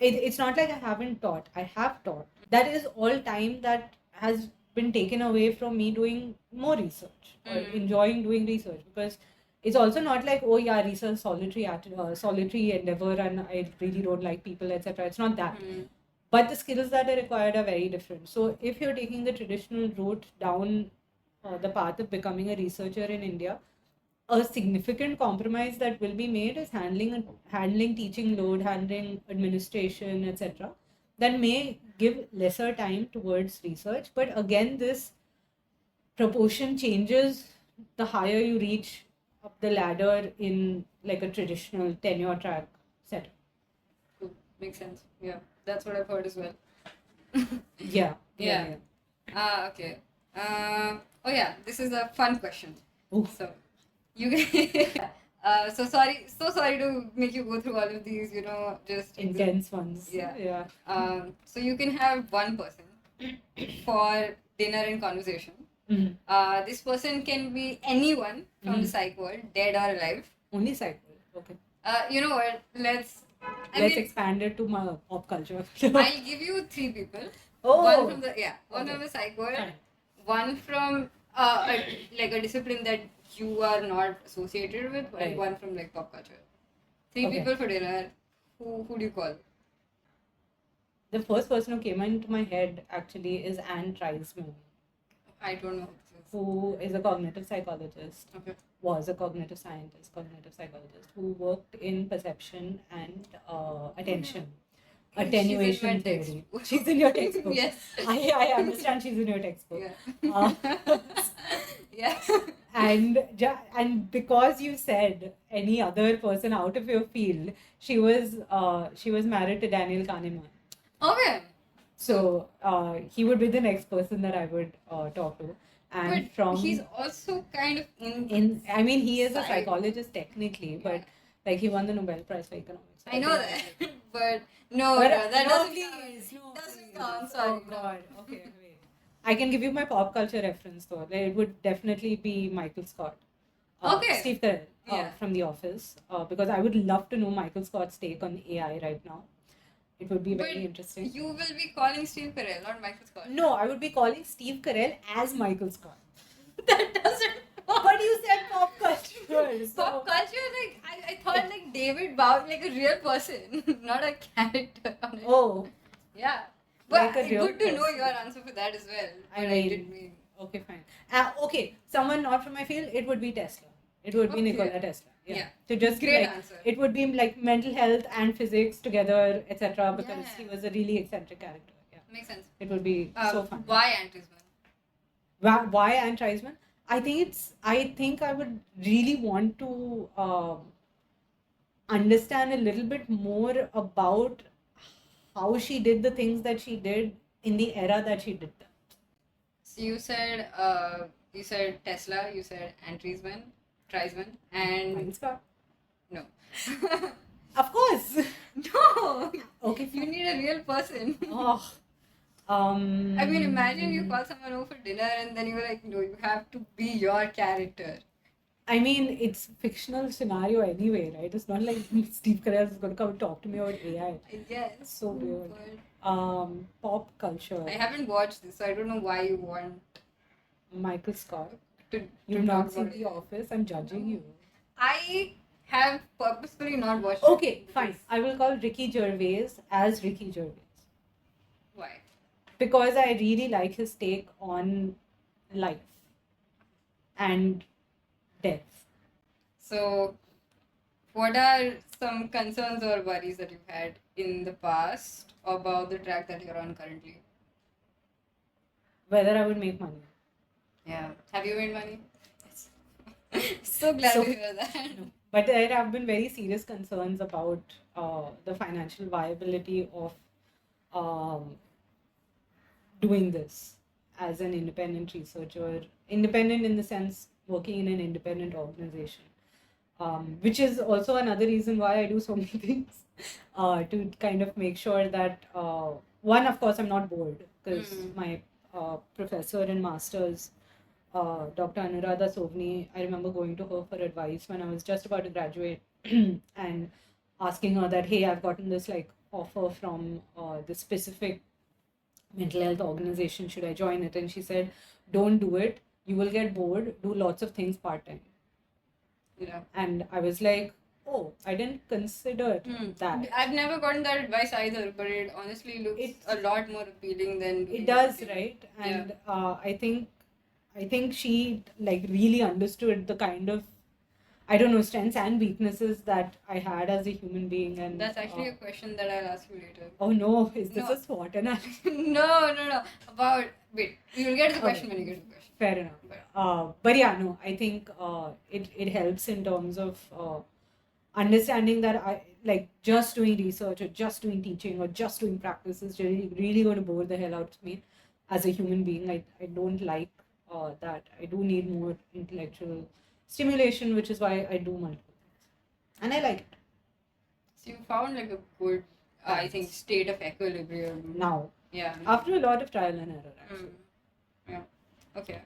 [SPEAKER 2] it's not like I haven't taught. I have taught. That is all time that has been taken away from me doing more research or enjoying doing research, because it's also not like, oh yeah, research solitary endeavor and I really don't like people, etc. It's not that. But the skills that are required are very different. So if you're taking the traditional route down the path of becoming a researcher in India, a significant compromise that will be made is handling teaching load, handling administration, etc. That may give lesser time towards research, but again, this proportion changes the higher you reach up the ladder in like a traditional tenure track setup.
[SPEAKER 1] Cool. Makes sense. Yeah, that's what I've heard as well.
[SPEAKER 2] Yeah.
[SPEAKER 1] Yeah. Okay. Oh yeah, this is a fun question.
[SPEAKER 2] Ooh.
[SPEAKER 1] So you so sorry to make you go through all of these, just
[SPEAKER 2] Intense ones.
[SPEAKER 1] Yeah. So you can have one person for dinner and conversation. This person can be anyone from the psych world, dead or alive.
[SPEAKER 2] Only psych world. Okay.
[SPEAKER 1] You know what? Let's
[SPEAKER 2] Expand it to my pop culture.
[SPEAKER 1] I'll give you 3 people.
[SPEAKER 2] Oh.
[SPEAKER 1] One from the one
[SPEAKER 2] Okay.
[SPEAKER 1] from the psych world,
[SPEAKER 2] Fine.
[SPEAKER 1] one from like a discipline that you are not associated with, and
[SPEAKER 2] Right.
[SPEAKER 1] one from like pop culture. 3
[SPEAKER 2] Okay.
[SPEAKER 1] people for dinner. Who do you call?
[SPEAKER 2] The first person who came into my head actually is Anne Treisman,
[SPEAKER 1] I don't know who this is.
[SPEAKER 2] who is a cognitive psychologist,
[SPEAKER 1] Okay.
[SPEAKER 2] was a cognitive scientist, cognitive psychologist, who worked in perception and attention, attenuation
[SPEAKER 1] She's in my
[SPEAKER 2] theory.
[SPEAKER 1] textbook.
[SPEAKER 2] She's in your textbook.
[SPEAKER 1] Yes.
[SPEAKER 2] I understand she's in your textbook.
[SPEAKER 1] Yeah.
[SPEAKER 2] Uh,
[SPEAKER 1] Yeah.
[SPEAKER 2] and because you said any other person out of your field, she was married to Daniel Kahneman.
[SPEAKER 1] Okay.
[SPEAKER 2] So he would be the next person that I would talk to. And
[SPEAKER 1] But he's also kind of
[SPEAKER 2] I mean, he is a
[SPEAKER 1] Psych.
[SPEAKER 2] psychologist technically, but like he won the Nobel Prize for economics.
[SPEAKER 1] I know that, but no,
[SPEAKER 2] But,
[SPEAKER 1] that
[SPEAKER 2] no,
[SPEAKER 1] doesn't
[SPEAKER 2] please,
[SPEAKER 1] count.
[SPEAKER 2] no,
[SPEAKER 1] Doesn't
[SPEAKER 2] please.
[SPEAKER 1] count. Sorry.
[SPEAKER 2] Oh God. Okay, wait. I can give you my pop culture reference though. Like, it would definitely be Michael Scott.
[SPEAKER 1] Okay.
[SPEAKER 2] Steve Carell
[SPEAKER 1] Yeah.
[SPEAKER 2] from The Office. Because I would love to know Michael Scott's take on AI right now. It would be very
[SPEAKER 1] But
[SPEAKER 2] interesting.
[SPEAKER 1] You will be calling Steve Carell, not Michael Scott.
[SPEAKER 2] No, I would be calling Steve Carell as Michael Scott.
[SPEAKER 1] That doesn't.
[SPEAKER 2] But you said pop culture. So
[SPEAKER 1] Pop culture, like I thought like David Bowie, like a real person, not a character. On it.
[SPEAKER 2] Oh,
[SPEAKER 1] Yeah. But
[SPEAKER 2] Like a real
[SPEAKER 1] good to know
[SPEAKER 2] person.
[SPEAKER 1] your answer for that as well.
[SPEAKER 2] I
[SPEAKER 1] But
[SPEAKER 2] mean-
[SPEAKER 1] didn't mean.
[SPEAKER 2] okay, fine. Okay, someone not from my field, it would be Tesla. It would be
[SPEAKER 1] Okay.
[SPEAKER 2] Nikola Tesla. Yeah.
[SPEAKER 1] Yeah.
[SPEAKER 2] To just
[SPEAKER 1] Great
[SPEAKER 2] like,
[SPEAKER 1] answer.
[SPEAKER 2] it would be like mental health and physics together, etc. Because
[SPEAKER 1] Yeah.
[SPEAKER 2] he was a really eccentric character. Yeah.
[SPEAKER 1] Makes sense.
[SPEAKER 2] It would be so fun.
[SPEAKER 1] Why Antrisman?
[SPEAKER 2] Why Anne Treisman? I think I would really want to understand a little bit more about how she did the things that she did in the era that she did them.
[SPEAKER 1] So you said Tesla, you said Andreessen, Treisman, and
[SPEAKER 2] Einstein.
[SPEAKER 1] no.
[SPEAKER 2] Of course.
[SPEAKER 1] No.
[SPEAKER 2] Okay.
[SPEAKER 1] You need a real person.
[SPEAKER 2] Oh.
[SPEAKER 1] I mean, imagine you call someone over for dinner and then you were like, no, you have to be your character.
[SPEAKER 2] I mean, it's fictional scenario anyway, right? It's not like Steve Carell is going to come and talk to me about AI.
[SPEAKER 1] Yes.
[SPEAKER 2] It's so weird.
[SPEAKER 1] But
[SPEAKER 2] Pop culture.
[SPEAKER 1] I haven't watched this, so I don't know why you want
[SPEAKER 2] Michael Scott.
[SPEAKER 1] to
[SPEAKER 2] You've
[SPEAKER 1] talk
[SPEAKER 2] not seen
[SPEAKER 1] about
[SPEAKER 2] The Office. I'm judging you.
[SPEAKER 1] I have purposefully not watched
[SPEAKER 2] Okay,
[SPEAKER 1] it.
[SPEAKER 2] fine. I will call Ricky Gervais as Ricky Gervais.
[SPEAKER 1] Why?
[SPEAKER 2] Because I really like his take on life and death.
[SPEAKER 1] So, what are some concerns or worries that you've had in the past about the track that you're on currently?
[SPEAKER 2] Whether I would make money.
[SPEAKER 1] Yeah. Have you made money? Yes. So glad
[SPEAKER 2] So-
[SPEAKER 1] to hear that.
[SPEAKER 2] No. But there have been very serious concerns about the financial viability of doing this as an independent researcher, independent in the sense working in an independent organization, which is also another reason why I do so many things to kind of make sure that one, of course, I'm not bored because my professor in masters, Dr. Anuradha Sovni, I remember going to her for advice when I was just about to graduate and asking her that, hey, I've gotten this like offer from this specific mental health organization, should I join it? And she said, don't do it, you will get bored, do lots of things part-time.
[SPEAKER 1] Yeah.
[SPEAKER 2] And I was like, oh, I didn't consider that.
[SPEAKER 1] I've never gotten that advice either, but it honestly looks a lot more appealing than
[SPEAKER 2] it does, right? And I think she like really understood the kind of, I don't know, strengths and weaknesses that I had as a human being. And
[SPEAKER 1] that's actually a question that I'll ask you later.
[SPEAKER 2] Oh no, is this
[SPEAKER 1] No.
[SPEAKER 2] a SWOT analysis?
[SPEAKER 1] No. About wait, we will get to the question when you get to the question.
[SPEAKER 2] Fair enough. But yeah, no, I think it helps in terms of understanding that I like just doing research or just doing teaching or just doing practice is really going to bore the hell out of me as a human being. I don't like that. I do need more intellectual stimulation, which is why I do multiple things, and I like it
[SPEAKER 1] So you found like a good, I think, state of equilibrium.
[SPEAKER 2] now
[SPEAKER 1] Yeah.
[SPEAKER 2] after a lot of trial and error. Actually.
[SPEAKER 1] Yeah. Okay.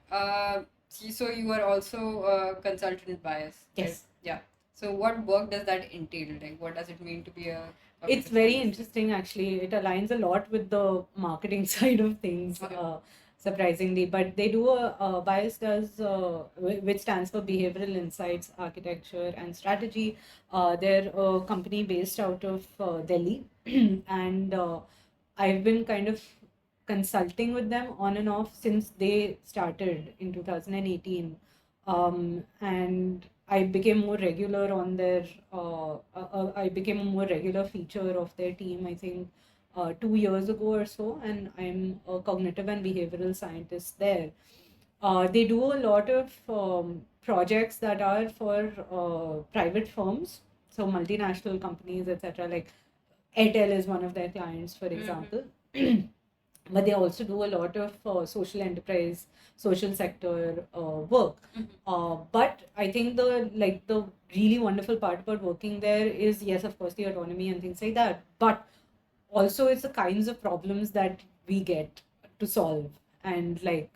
[SPEAKER 1] So you are also a consultant bias. Right?
[SPEAKER 2] Yes.
[SPEAKER 1] Yeah. So what work does that entail? Like, what does it mean to be a?
[SPEAKER 2] It's very interesting, actually. It aligns a lot with the marketing side of things, surprisingly. But they do BIAS does, which stands for Behavioral Insights, Architecture and Strategy. They're a company based out of Delhi, and I've been kind of consulting with them on and off since they started in 2018, and I became more regular on their. I became a more regular feature of their team, I think, 2 years ago or so, and I'm a cognitive and behavioral scientist there. They do a lot of projects that are for private firms, so multinational companies, etc. Like Airtel is one of their clients, for example. But they also do a lot of social enterprise, social sector work. But I think the really wonderful part about working there is, yes, of course, the autonomy and things like that, but also it's the kinds of problems that we get to solve. And like,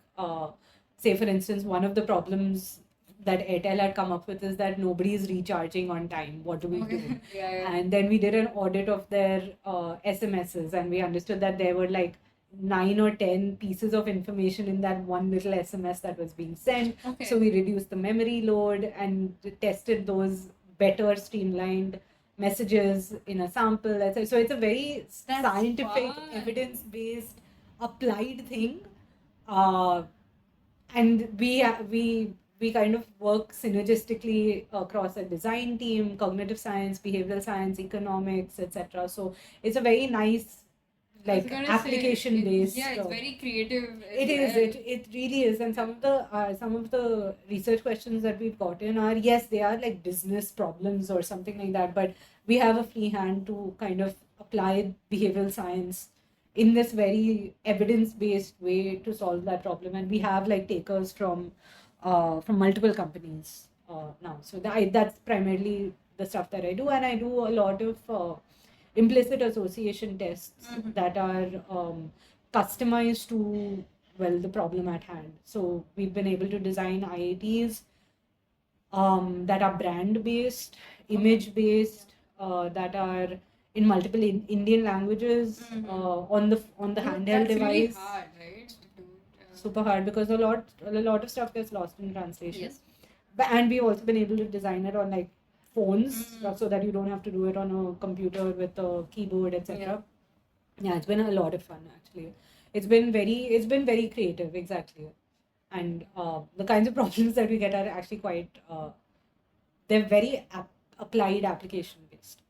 [SPEAKER 2] say for instance, one of the problems that Airtel had come up with is that nobody is recharging on time. What do we do?
[SPEAKER 1] Yeah.
[SPEAKER 2] And then we did an audit of their SMSs, and we understood that there were like 9 or 10 pieces of information in that one little SMS that was being sent.
[SPEAKER 1] Okay.
[SPEAKER 2] So we reduced the memory load and tested those better streamlined messages in a sample. So it's a very
[SPEAKER 1] That's
[SPEAKER 2] scientific,
[SPEAKER 1] fun.
[SPEAKER 2] evidence-based, applied thing. And we kind of work synergistically across a design team, cognitive science, behavioral science, economics, etc. So it's a very nice
[SPEAKER 1] I was
[SPEAKER 2] like
[SPEAKER 1] gonna say,
[SPEAKER 2] application based.
[SPEAKER 1] yeah, it's very creative.
[SPEAKER 2] It is. It really is. And some of the research questions that we've gotten are, yes, they are like business problems or something like that, but we have a free hand to kind of apply behavioral science in this very evidence based way to solve that problem. And we have like takers from multiple companies now. So that's primarily the stuff that I do, and I do a lot of implicit association tests that are customized to, well, the problem at hand. So we've been able to design IITs that are brand based, image based, that are in multiple Indian languages on the handheld
[SPEAKER 1] That's
[SPEAKER 2] device.
[SPEAKER 1] really hard, right? To do,
[SPEAKER 2] Super hard because a lot of stuff gets lost in translation.
[SPEAKER 1] Yes.
[SPEAKER 2] And we've also been able to design it on like phones so that you don't have to do it on a computer with a keyboard, etc. Yeah, it's been a lot of fun actually. It's been very creative, exactly. And the kinds of problems that we get are actually quite they're very applied application based.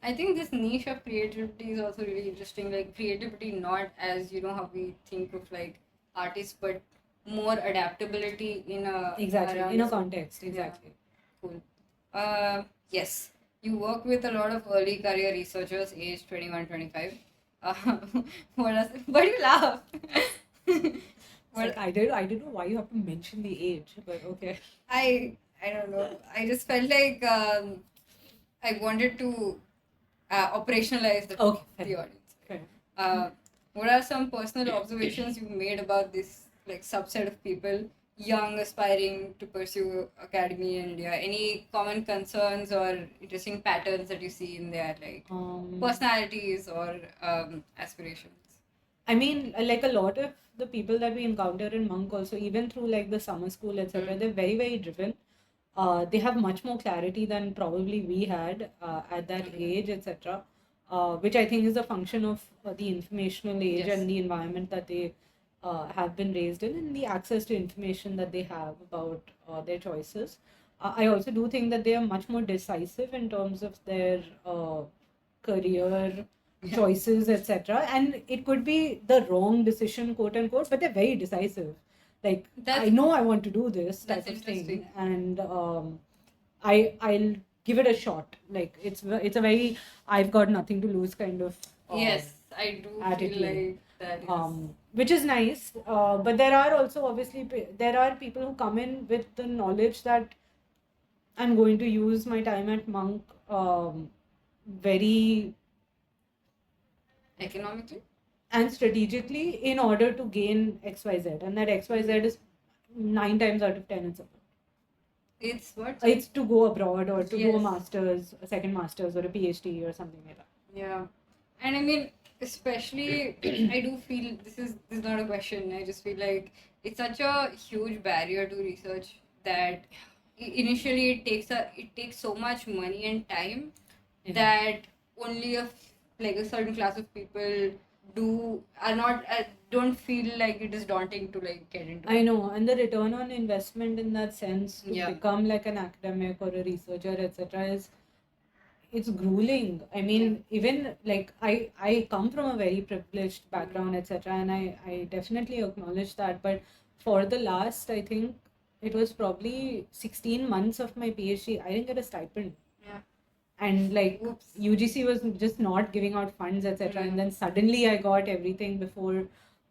[SPEAKER 1] I think this niche of creativity is also really interesting. Like creativity, not as how we think of like artists, but more adaptability in a
[SPEAKER 2] in a context. Exactly.
[SPEAKER 1] Yeah. Cool. Yes, you work with a lot of early career researchers, aged 21, 25. Why do you laugh?
[SPEAKER 2] Like, I don't know why you have to mention the age, but okay.
[SPEAKER 1] I don't know. I just felt like I wanted to operationalize the audience.
[SPEAKER 2] Fair.
[SPEAKER 1] What are some personal observations you made about this like subset of people, young, aspiring to pursue academy in India? Any common concerns or interesting patterns that you see in their like personalities or aspirations?
[SPEAKER 2] I mean, like a lot of the people that we encounter in Monk also, even through like the summer school, etc., they're very, very driven. They have much more clarity than probably we had at that age, etc., which I think is a function of the informational age and the environment that they have been raised in, and the access to information that they have about their choices. I also do think that they are much more decisive in terms of their career choices, etc. And it could be the wrong decision, quote unquote, but they're very decisive. Like, I know I want to do this type of thing, and I'll give it a shot. Like it's a very I've got nothing to lose kind of
[SPEAKER 1] yes, I do
[SPEAKER 2] attitude.
[SPEAKER 1] Feel like that is.
[SPEAKER 2] Which is nice, but there are also obviously there are people who come in with the knowledge that I'm going to use my time at Monk very
[SPEAKER 1] economically
[SPEAKER 2] and strategically in order to gain XYZ, and that XYZ is 9 times out of 10 in support.
[SPEAKER 1] It's what?
[SPEAKER 2] It's to go abroad or to do a master's, a second master's or a PhD or something like that.
[SPEAKER 1] Yeah, and I mean, especially I do feel this is not a question. I just feel like it's such a huge barrier to research that initially it takes so much money and time that only a certain class of people don't feel like it is daunting to like get into.
[SPEAKER 2] I know, and the return on investment in that sense to become like an academic or a researcher, etc., it's grueling. I mean, even like I come from a very privileged background, etc., and I definitely acknowledge that. But for the last, I think it was probably 16 months of my PhD, I didn't get a stipend. And like UGC was just not giving out funds, etc. And then suddenly I got everything before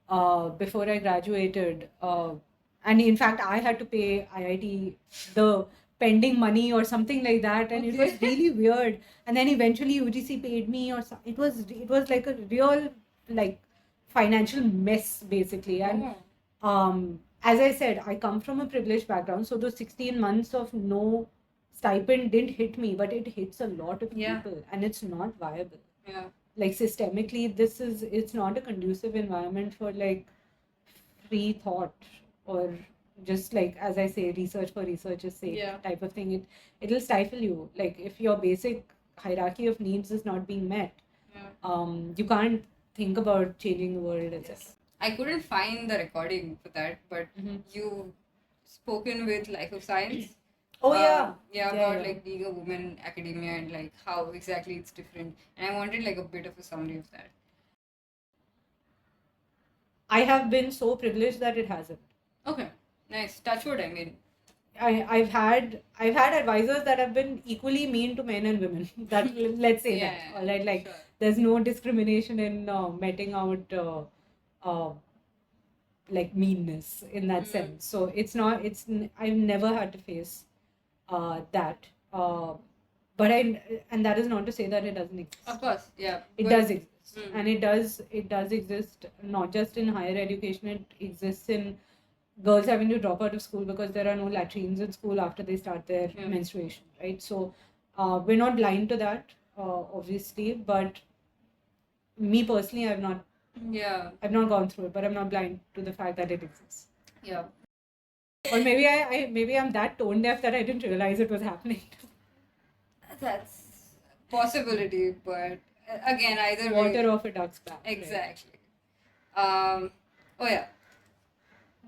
[SPEAKER 2] I graduated. And in fact, I had to pay IIT the pending money or something like that, and it was really weird. And then eventually UGC paid me, or it was like a real like financial mess basically. And as I said, I come from a privileged background, so those 16 months of no stipend didn't hit me, but it hits a lot of people, and it's not viable. Like systemically, it's not a conducive environment for like free thought or just like, as I say, research for research's sake type of thing. It'll stifle you. Like if your basic hierarchy of needs is not being met, you can't think about changing the world, etc.
[SPEAKER 1] I couldn't find the recording for that, but you've spoken with Life of Science. About like being a woman in academia and like how exactly it's different. And I wanted like a bit of a summary of that.
[SPEAKER 2] I have been so privileged that it hasn't.
[SPEAKER 1] Okay, nice. Touch wood, I mean.
[SPEAKER 2] I've had advisors that have been equally mean to men and women. That let's say
[SPEAKER 1] Yeah,
[SPEAKER 2] that. All right, like
[SPEAKER 1] sure.
[SPEAKER 2] there's no discrimination in meting out uh, like meanness in that sense. So it's not. I've never had to face that. But and that is not to say that it doesn't exist.
[SPEAKER 1] Of course, yeah.
[SPEAKER 2] It
[SPEAKER 1] but-
[SPEAKER 2] does exist,
[SPEAKER 1] Mm.
[SPEAKER 2] and it does exist not just in higher education. It exists in girls having to drop out of school because there are no latrines in school after they start their
[SPEAKER 1] Yeah.
[SPEAKER 2] menstruation, right? So we're not blind to that, obviously, but me personally,
[SPEAKER 1] Yeah,
[SPEAKER 2] I've not gone through it, but I'm not blind to the fact that it exists.
[SPEAKER 1] yeah.
[SPEAKER 2] Or maybe maybe I'm that tone deaf that I didn't realize it was happening.
[SPEAKER 1] That's a possibility, but again, either way.
[SPEAKER 2] Water off a duck's back. right?
[SPEAKER 1] Exactly. Oh yeah.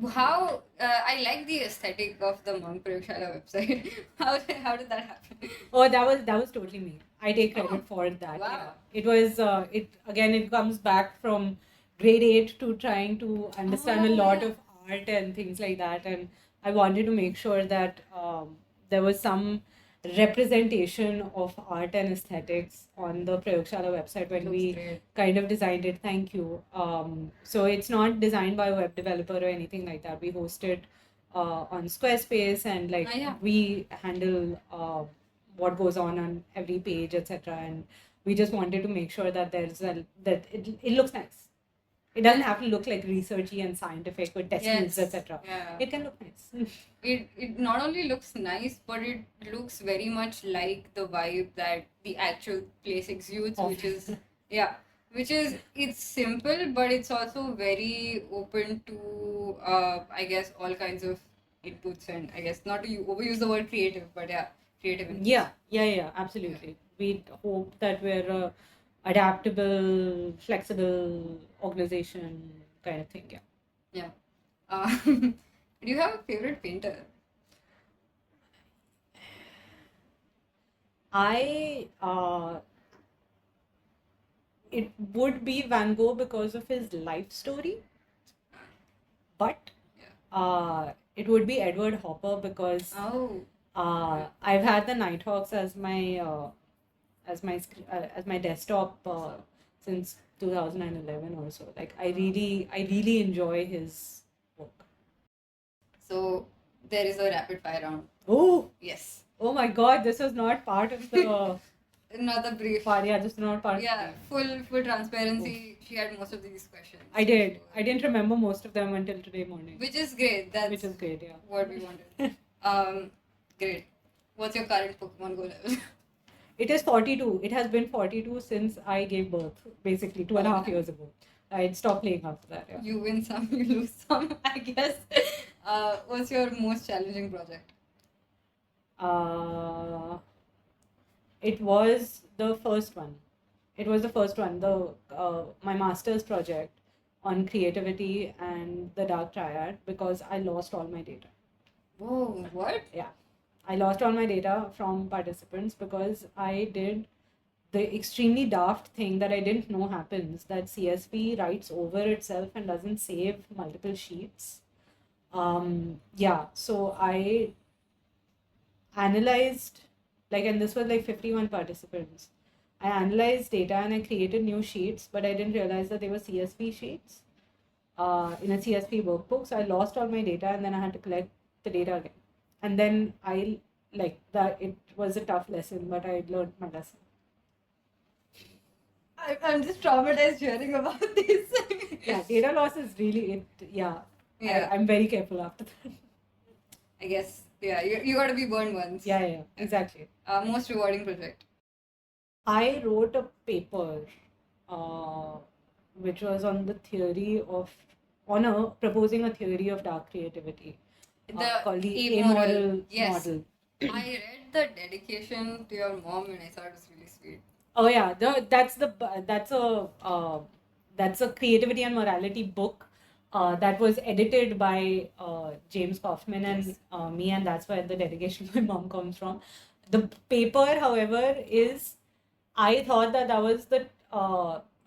[SPEAKER 1] How I like the aesthetic of the Monk Prayogshala website. How did that happen?
[SPEAKER 2] Oh, that was totally me. I take credit
[SPEAKER 1] Oh,
[SPEAKER 2] for that.
[SPEAKER 1] wow.
[SPEAKER 2] Yeah. It was it comes back from grade 8 to trying to understand a
[SPEAKER 1] Oh,
[SPEAKER 2] lot
[SPEAKER 1] yeah.
[SPEAKER 2] of art and things like that, and I wanted to make sure that there was some representation of art and aesthetics on the Prayogshala website when
[SPEAKER 1] Looks
[SPEAKER 2] we
[SPEAKER 1] great.
[SPEAKER 2] kind of designed it. Thank you. So it's not designed by a web developer or anything like that. We host it on Squarespace, and like
[SPEAKER 1] Ah, yeah.
[SPEAKER 2] we handle what goes on every page, etc. And we just wanted to make sure that that it looks nice. It doesn't have to look like researchy and scientific with test tubes,
[SPEAKER 1] Yes.
[SPEAKER 2] etc.
[SPEAKER 1] Yeah.
[SPEAKER 2] It can look nice.
[SPEAKER 1] It not only looks nice, but it looks very much like the vibe that the actual place exudes, which is it's simple, but it's also very open to I guess all kinds of inputs, and I guess not to overuse the word creative, but yeah, creative inputs.
[SPEAKER 2] Yeah, absolutely. We hope that we're a adaptable, flexible organization kind of thing. Yeah.
[SPEAKER 1] Yeah. Do you have a favorite painter?
[SPEAKER 2] It would be Van Gogh because of his life story, but it would be Edward Hopper because
[SPEAKER 1] Oh,
[SPEAKER 2] I've had the Nighthawks as my desktop since 2011 or so. Like I really enjoy his work.
[SPEAKER 1] so there is a rapid fire round.
[SPEAKER 2] Oh
[SPEAKER 1] Yes.
[SPEAKER 2] my God! This was not part of the
[SPEAKER 1] Another brief.
[SPEAKER 2] part. Yeah, just not part.
[SPEAKER 1] Yeah,
[SPEAKER 2] Of the,
[SPEAKER 1] full transparency. She had most of these questions.
[SPEAKER 2] I did. I didn't remember most of them until today morning,
[SPEAKER 1] Which is great. That's
[SPEAKER 2] which is great. Yeah.
[SPEAKER 1] what we wanted. Great. What's your current Pokemon Go level?
[SPEAKER 2] It is 42. It has been 42 since I gave birth, basically 2.5 years ago. I stopped playing after that. Yeah.
[SPEAKER 1] You win some, you lose some, I guess. What's your most challenging project?
[SPEAKER 2] It was the first one. My master's project on creativity and the dark triad because I lost all my data.
[SPEAKER 1] Whoa, what?
[SPEAKER 2] Yeah, I lost all my data from participants because I did the extremely daft thing that I didn't know happens, that CSV writes over itself and doesn't save multiple sheets. So I analyzed, and this was like 51 participants. I analyzed data and I created new sheets, but I didn't realize that they were CSV sheets in a CSV workbook. So I lost all my data and then I had to collect the data again. And then it was a tough lesson, but I learned my lesson.
[SPEAKER 1] I'm just traumatized hearing about this.
[SPEAKER 2] Yeah, data loss is really it. Yeah. I'm very careful after that.
[SPEAKER 1] I guess, yeah, you gotta be burned once.
[SPEAKER 2] Yeah, exactly.
[SPEAKER 1] Most rewarding project.
[SPEAKER 2] I wrote a paper which was on proposing a theory of dark creativity called the amoral
[SPEAKER 1] yes.
[SPEAKER 2] model.
[SPEAKER 1] I read the dedication to your mom and I thought it was really sweet.
[SPEAKER 2] Oh yeah, that's a creativity and morality book that was edited by James Kaufman and me, and that's where the dedication of my mom comes from. The paper, however, I thought that was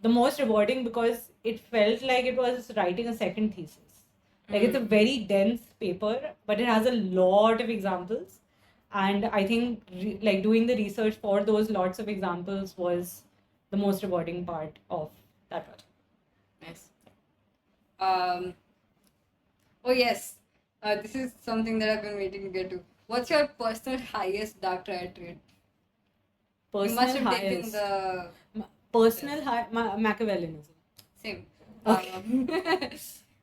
[SPEAKER 2] the most rewarding because it felt like it was writing a second thesis. Like it's a very dense paper, but it has a lot of examples. And I think like doing the research for those lots of examples was the most rewarding part of that project.
[SPEAKER 1] Nice. Oh yes, this is something that I've been waiting to get to. What's your personal highest dark triad trait? You must have taken
[SPEAKER 2] highest.
[SPEAKER 1] the
[SPEAKER 2] Personal high Machiavellianism.
[SPEAKER 1] same.
[SPEAKER 2] Okay.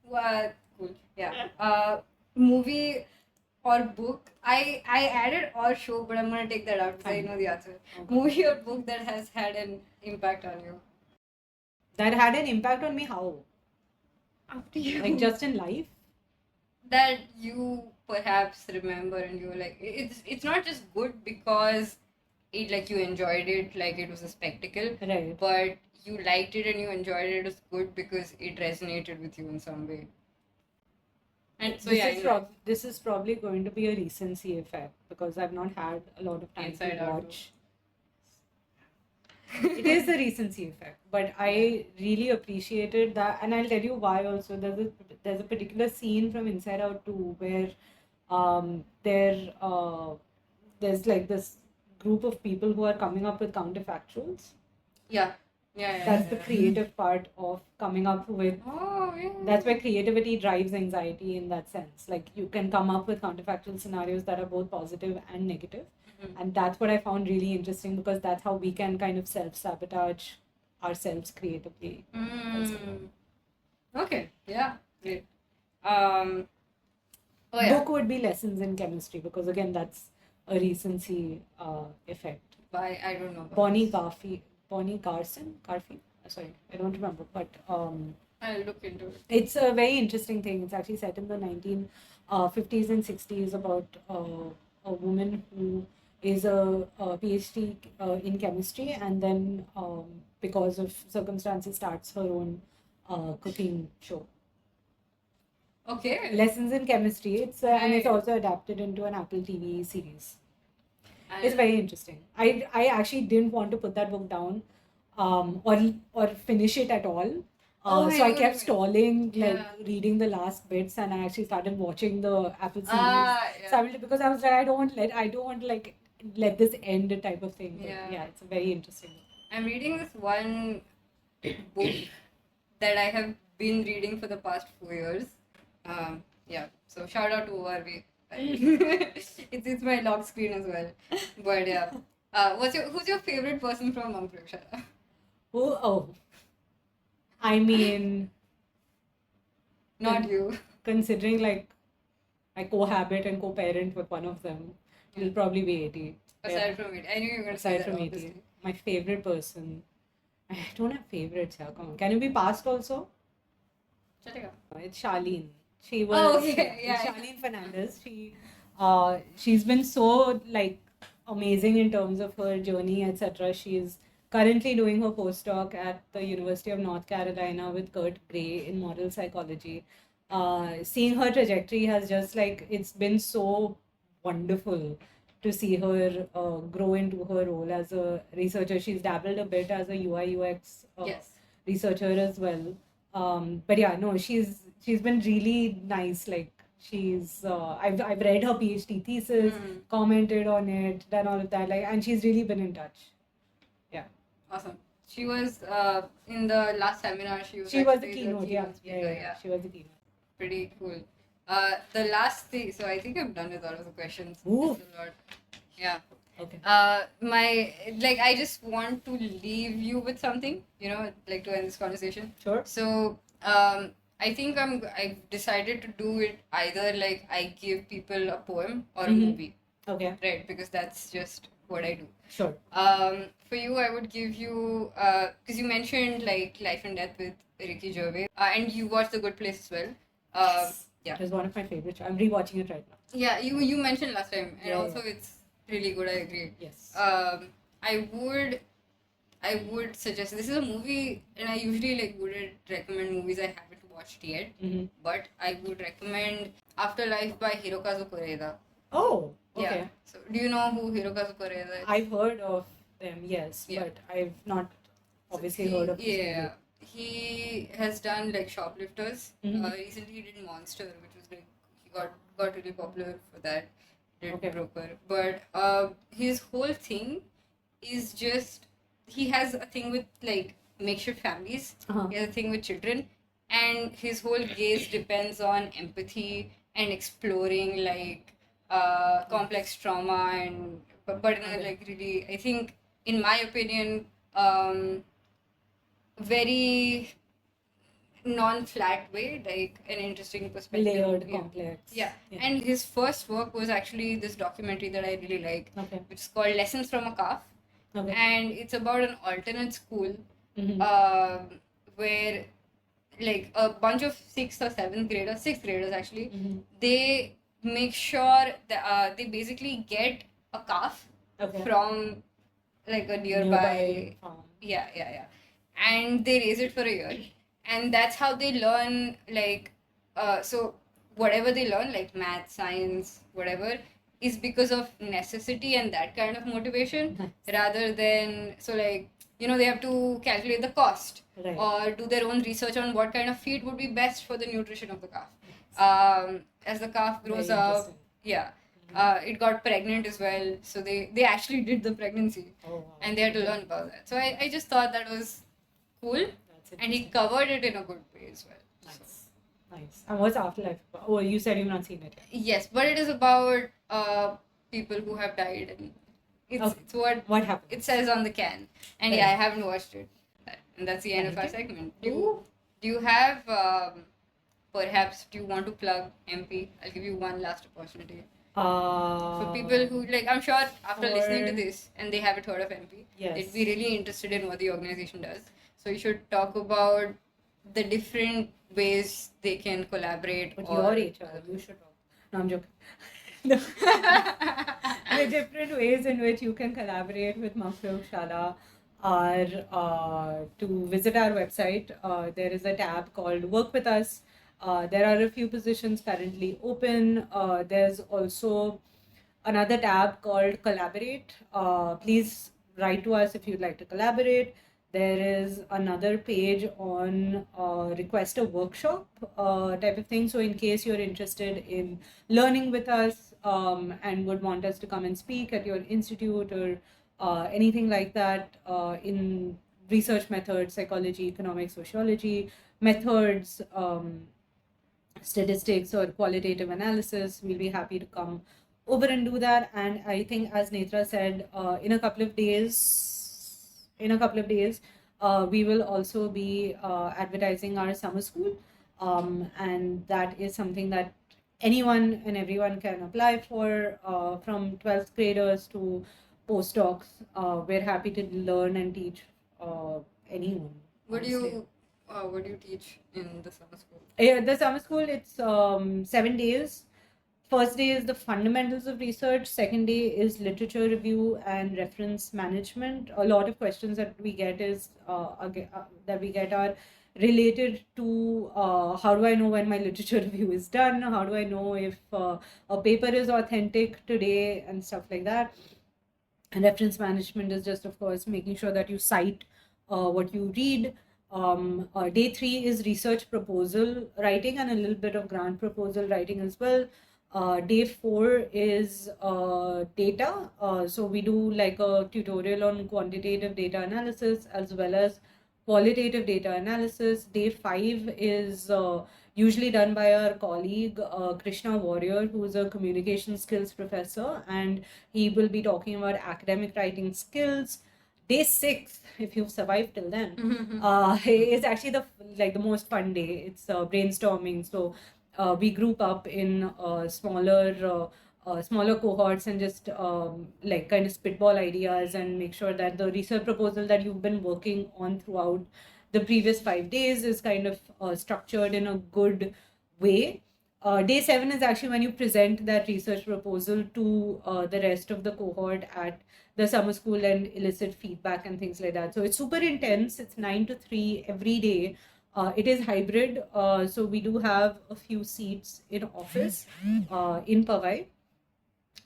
[SPEAKER 1] Well, cool. Yeah. Movie or book? I added or show, but I'm gonna take that out because I
[SPEAKER 2] Fine.
[SPEAKER 1] know the answer.
[SPEAKER 2] Okay.
[SPEAKER 1] Movie or book that has had an impact on you?
[SPEAKER 2] That had an impact on me. How?
[SPEAKER 1] Up to you.
[SPEAKER 2] Like just in life?
[SPEAKER 1] That you perhaps remember and you were like, it's not just good because it like you enjoyed it like it was a spectacle,
[SPEAKER 2] Right.
[SPEAKER 1] but you liked it and you enjoyed it. It was good because it resonated with you in some way. And so
[SPEAKER 2] This is probably going to be a recency effect because I've not had a lot of time
[SPEAKER 1] Inside
[SPEAKER 2] to
[SPEAKER 1] Out.
[SPEAKER 2] watch. It is the recency effect, but I really appreciated that, and I'll tell you why. Also, there's a particular scene from Inside Out 2 where there's like this group of people who are coming up with counterfactuals.
[SPEAKER 1] Yeah.
[SPEAKER 2] That's the creative part of coming up with.
[SPEAKER 1] Oh, yeah.
[SPEAKER 2] That's where creativity drives anxiety in that sense. Like you can come up with counterfactual scenarios that are both positive and negative. And that's what I found really interesting because that's how we can kind of self-sabotage ourselves creatively.
[SPEAKER 1] Okay. Yeah. Great. Oh yeah.
[SPEAKER 2] Book would be Lessons in Chemistry because again that's a recency effect.
[SPEAKER 1] By I don't know.
[SPEAKER 2] Bonnie Garfield. Sorry, I don't remember, but
[SPEAKER 1] I'll look into it.
[SPEAKER 2] it's a very interesting thing. It's actually set in the 1950s and 60s about a woman who is a PhD in chemistry and then because of circumstances starts her own cooking show.
[SPEAKER 1] Okay.
[SPEAKER 2] Lessons in Chemistry. It's and it's also adapted into an Apple TV series. It's very interesting. I actually didn't want to put that book down or finish it at all. So I kept stalling, reading the last bits, and I actually started watching the Apple series because I was like, I don't want to like let this end type of thing. But yeah, it's a very interesting book.
[SPEAKER 1] I'm reading this one book that I have been reading for the past 4 years. Yeah, so shout out to ORV. it's my lock screen as well. But yeah, who's your favorite person from Monk Prakshara?
[SPEAKER 2] Oh, I mean,
[SPEAKER 1] not you.
[SPEAKER 2] Considering like I cohabit and co-parent with one of them, it'll probably be 80.
[SPEAKER 1] Aside from it, I knew you were going to say that.
[SPEAKER 2] Aside from 80, my favorite person. I don't have favorites here. Come on, can it be past also? It's Charlene. She was Charlene Fernandez. She's been so like amazing in terms of her journey, etc. She's currently doing her postdoc at the University of North Carolina with Kurt Gray in moral psychology. Seeing her trajectory has just like it's been so wonderful to see her grow into her role as a researcher. She's dabbled a bit as a UI UX researcher as well. But yeah, no, she's been really nice. Like I've read her PhD thesis, commented on it, done all of that. Like, and she's really been in touch. Yeah.
[SPEAKER 1] Awesome. She was in the last seminar. She was
[SPEAKER 2] the keynote. Yeah. She was the keynote.
[SPEAKER 1] Pretty cool. The last thing. So I think I'm done with all of the questions.
[SPEAKER 2] Ooh.
[SPEAKER 1] Yeah.
[SPEAKER 2] Okay.
[SPEAKER 1] I just want to leave you with something, like to end this conversation.
[SPEAKER 2] Sure.
[SPEAKER 1] So, I think I've decided to do it either like I give people a poem or a movie.
[SPEAKER 2] Okay.
[SPEAKER 1] Right, because that's just what I do.
[SPEAKER 2] Sure.
[SPEAKER 1] For you, I would give you, because you mentioned like Life and Death with Ricky Gervais, and you watched The Good Place as well.
[SPEAKER 2] Yes.
[SPEAKER 1] Yeah.
[SPEAKER 2] It was one of my favorites. I'm rewatching it right now.
[SPEAKER 1] Yeah, you mentioned last time, and also it's really good. I agree.
[SPEAKER 2] Yes.
[SPEAKER 1] I would suggest this is a movie, and I usually wouldn't recommend movies I haven't watched yet. But I would recommend Afterlife by Hirokazu Koreeda.
[SPEAKER 2] Oh, okay.
[SPEAKER 1] Yeah. So do you know who Hirokazu Koreeda is?
[SPEAKER 2] I've heard of them, yes, but I've not obviously heard of this
[SPEAKER 1] Yeah,
[SPEAKER 2] movie.
[SPEAKER 1] he has done like Shoplifters.
[SPEAKER 2] Mhm.
[SPEAKER 1] Recently, he did Monster, which was like he got really popular for that. Did
[SPEAKER 2] Okay.
[SPEAKER 1] Broker, but his whole thing is just he has a thing with like makeshift families.
[SPEAKER 2] Uh-huh.
[SPEAKER 1] He has a thing with children, and his whole gaze depends on empathy and exploring like complex trauma and but in a
[SPEAKER 2] Okay.
[SPEAKER 1] like really I think in my opinion very non-flat way, like an interesting perspective.
[SPEAKER 2] Layered,
[SPEAKER 1] Yeah.
[SPEAKER 2] complex.
[SPEAKER 1] Yeah. And his first work was actually this documentary that I really like,
[SPEAKER 2] Okay.
[SPEAKER 1] which is called Lessons from a Calf.
[SPEAKER 2] Okay.
[SPEAKER 1] And it's about an alternate school
[SPEAKER 2] Mhm.
[SPEAKER 1] where like a bunch of sixth graders actually,
[SPEAKER 2] Mhm.
[SPEAKER 1] they make sure that they basically get a calf
[SPEAKER 2] Okay.
[SPEAKER 1] from like a nearby
[SPEAKER 2] farm.
[SPEAKER 1] yeah, and they raise it for a year, and that's how they learn like so whatever they learn like math, science, whatever, is because of necessity and that kind of motivation,
[SPEAKER 2] Nice.
[SPEAKER 1] rather than so like they have to calculate the cost
[SPEAKER 2] Right.
[SPEAKER 1] or do their own research on what kind of feed would be best for the nutrition of the calf. As the calf grows
[SPEAKER 2] Very
[SPEAKER 1] up,
[SPEAKER 2] interesting.
[SPEAKER 1] yeah, it got pregnant as well, so they actually did the pregnancy,
[SPEAKER 2] Oh, wow.
[SPEAKER 1] and they had to learn about that. So I just thought that was cool,
[SPEAKER 2] That's
[SPEAKER 1] and he
[SPEAKER 2] interesting.
[SPEAKER 1] covered it in a good way as well. So,
[SPEAKER 2] Nice. Nice. And what's Afterlife about? Oh, you said you've not seen it yet.
[SPEAKER 1] yes, but it is about people who have died, and it's what
[SPEAKER 2] What happened?
[SPEAKER 1] it says on the can. And yeah, I haven't watched it, and that's the end of our segment. Do you have perhaps do you want to plug MP? I'll give you one last opportunity. For people who like, I'm sure after listening to this and they haven't heard of MP,
[SPEAKER 2] Yes.
[SPEAKER 1] they'd be really interested in what the organization does. So you should talk about the different ways they can collaborate.
[SPEAKER 2] But
[SPEAKER 1] or
[SPEAKER 2] your HR, you should talk. No, I'm joking. The different ways in which you can collaborate with Mafrog Shala are to visit our website. There is a tab called Work With Us. There are a few positions currently open. There's also another tab called Collaborate. Please write to us if you'd like to collaborate. There is another page on request a workshop type of thing. So in case you're interested in learning with us and would want us to come and speak at your institute or anything like that in research methods, psychology, economics, sociology, methods, statistics or qualitative analysis, we'll be happy to come over and do that. And I think, as Netra said, in a couple of days, we will also be advertising our summer school, and that is something that anyone and everyone can apply for, from 12th graders to postdocs. We're happy to learn and teach anyone.
[SPEAKER 1] What do
[SPEAKER 2] honestly.
[SPEAKER 1] you teach in the summer school?
[SPEAKER 2] The summer school, it's 7 days. First day is the fundamentals of research. Second day is literature review and reference management. A lot of questions that we get are related to how do I know when my literature review is done? How do I know if a paper is authentic today and stuff like that? And reference management is just, of course, making sure that you cite what you read. Day 3 is research proposal writing and a little bit of grant proposal writing as well. Day 4 is data. So we do like a tutorial on quantitative data analysis as well as qualitative data analysis. Day 5 is usually done by our colleague Krishna Warrior, who is a communication skills professor, and he will be talking about academic writing skills. Day 6, if you've survived till then, is actually the most fun day. It's brainstorming. So we group up in smaller cohorts and just like kind of spitball ideas and make sure that the research proposal that you've been working on throughout the previous 5 days is kind of structured in a good way. Day 7 is actually when you present that research proposal to the rest of the cohort at the summer school and elicit feedback and things like that. So it's super intense. It's 9 to 3 every day. It is hybrid. So we do have a few seats in office in Powai.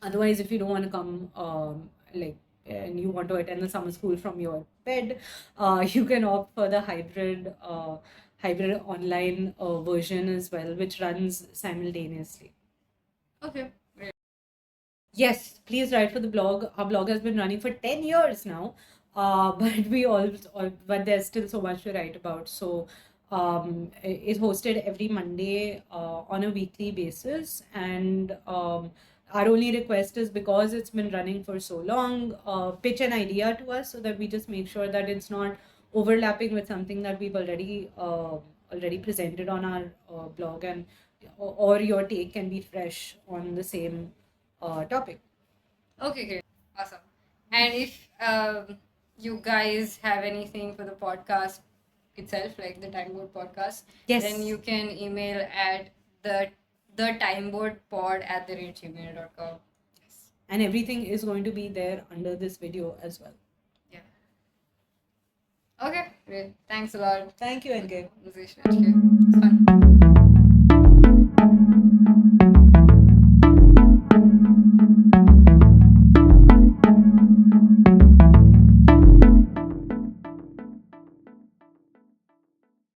[SPEAKER 2] Otherwise, if you don't want to come, like and you want to attend the summer school from your bed, you can opt for the hybrid online version as well, which runs simultaneously.
[SPEAKER 1] Okay. Great.
[SPEAKER 2] Yes, please write for the blog. Our blog has been running for 10 years now, but there's still so much to write about. So it's hosted every Monday on a weekly basis, and our only request is, because it's been running for so long, pitch an idea to us so that we just make sure that it's not overlapping with something that we've already presented on our blog, and or your take can be fresh on the same topic.
[SPEAKER 1] Okay, great. Awesome. And if you guys have anything for the podcast itself, like the Time Board podcast,
[SPEAKER 2] Yes.
[SPEAKER 1] then you can email at the timeboardpod@gmail.com. Yes.
[SPEAKER 2] And everything is going to be there under this video as well.
[SPEAKER 1] Yeah. Okay, great. Thanks a lot.
[SPEAKER 2] Thank you, NK.
[SPEAKER 1] Conversation. It's fun.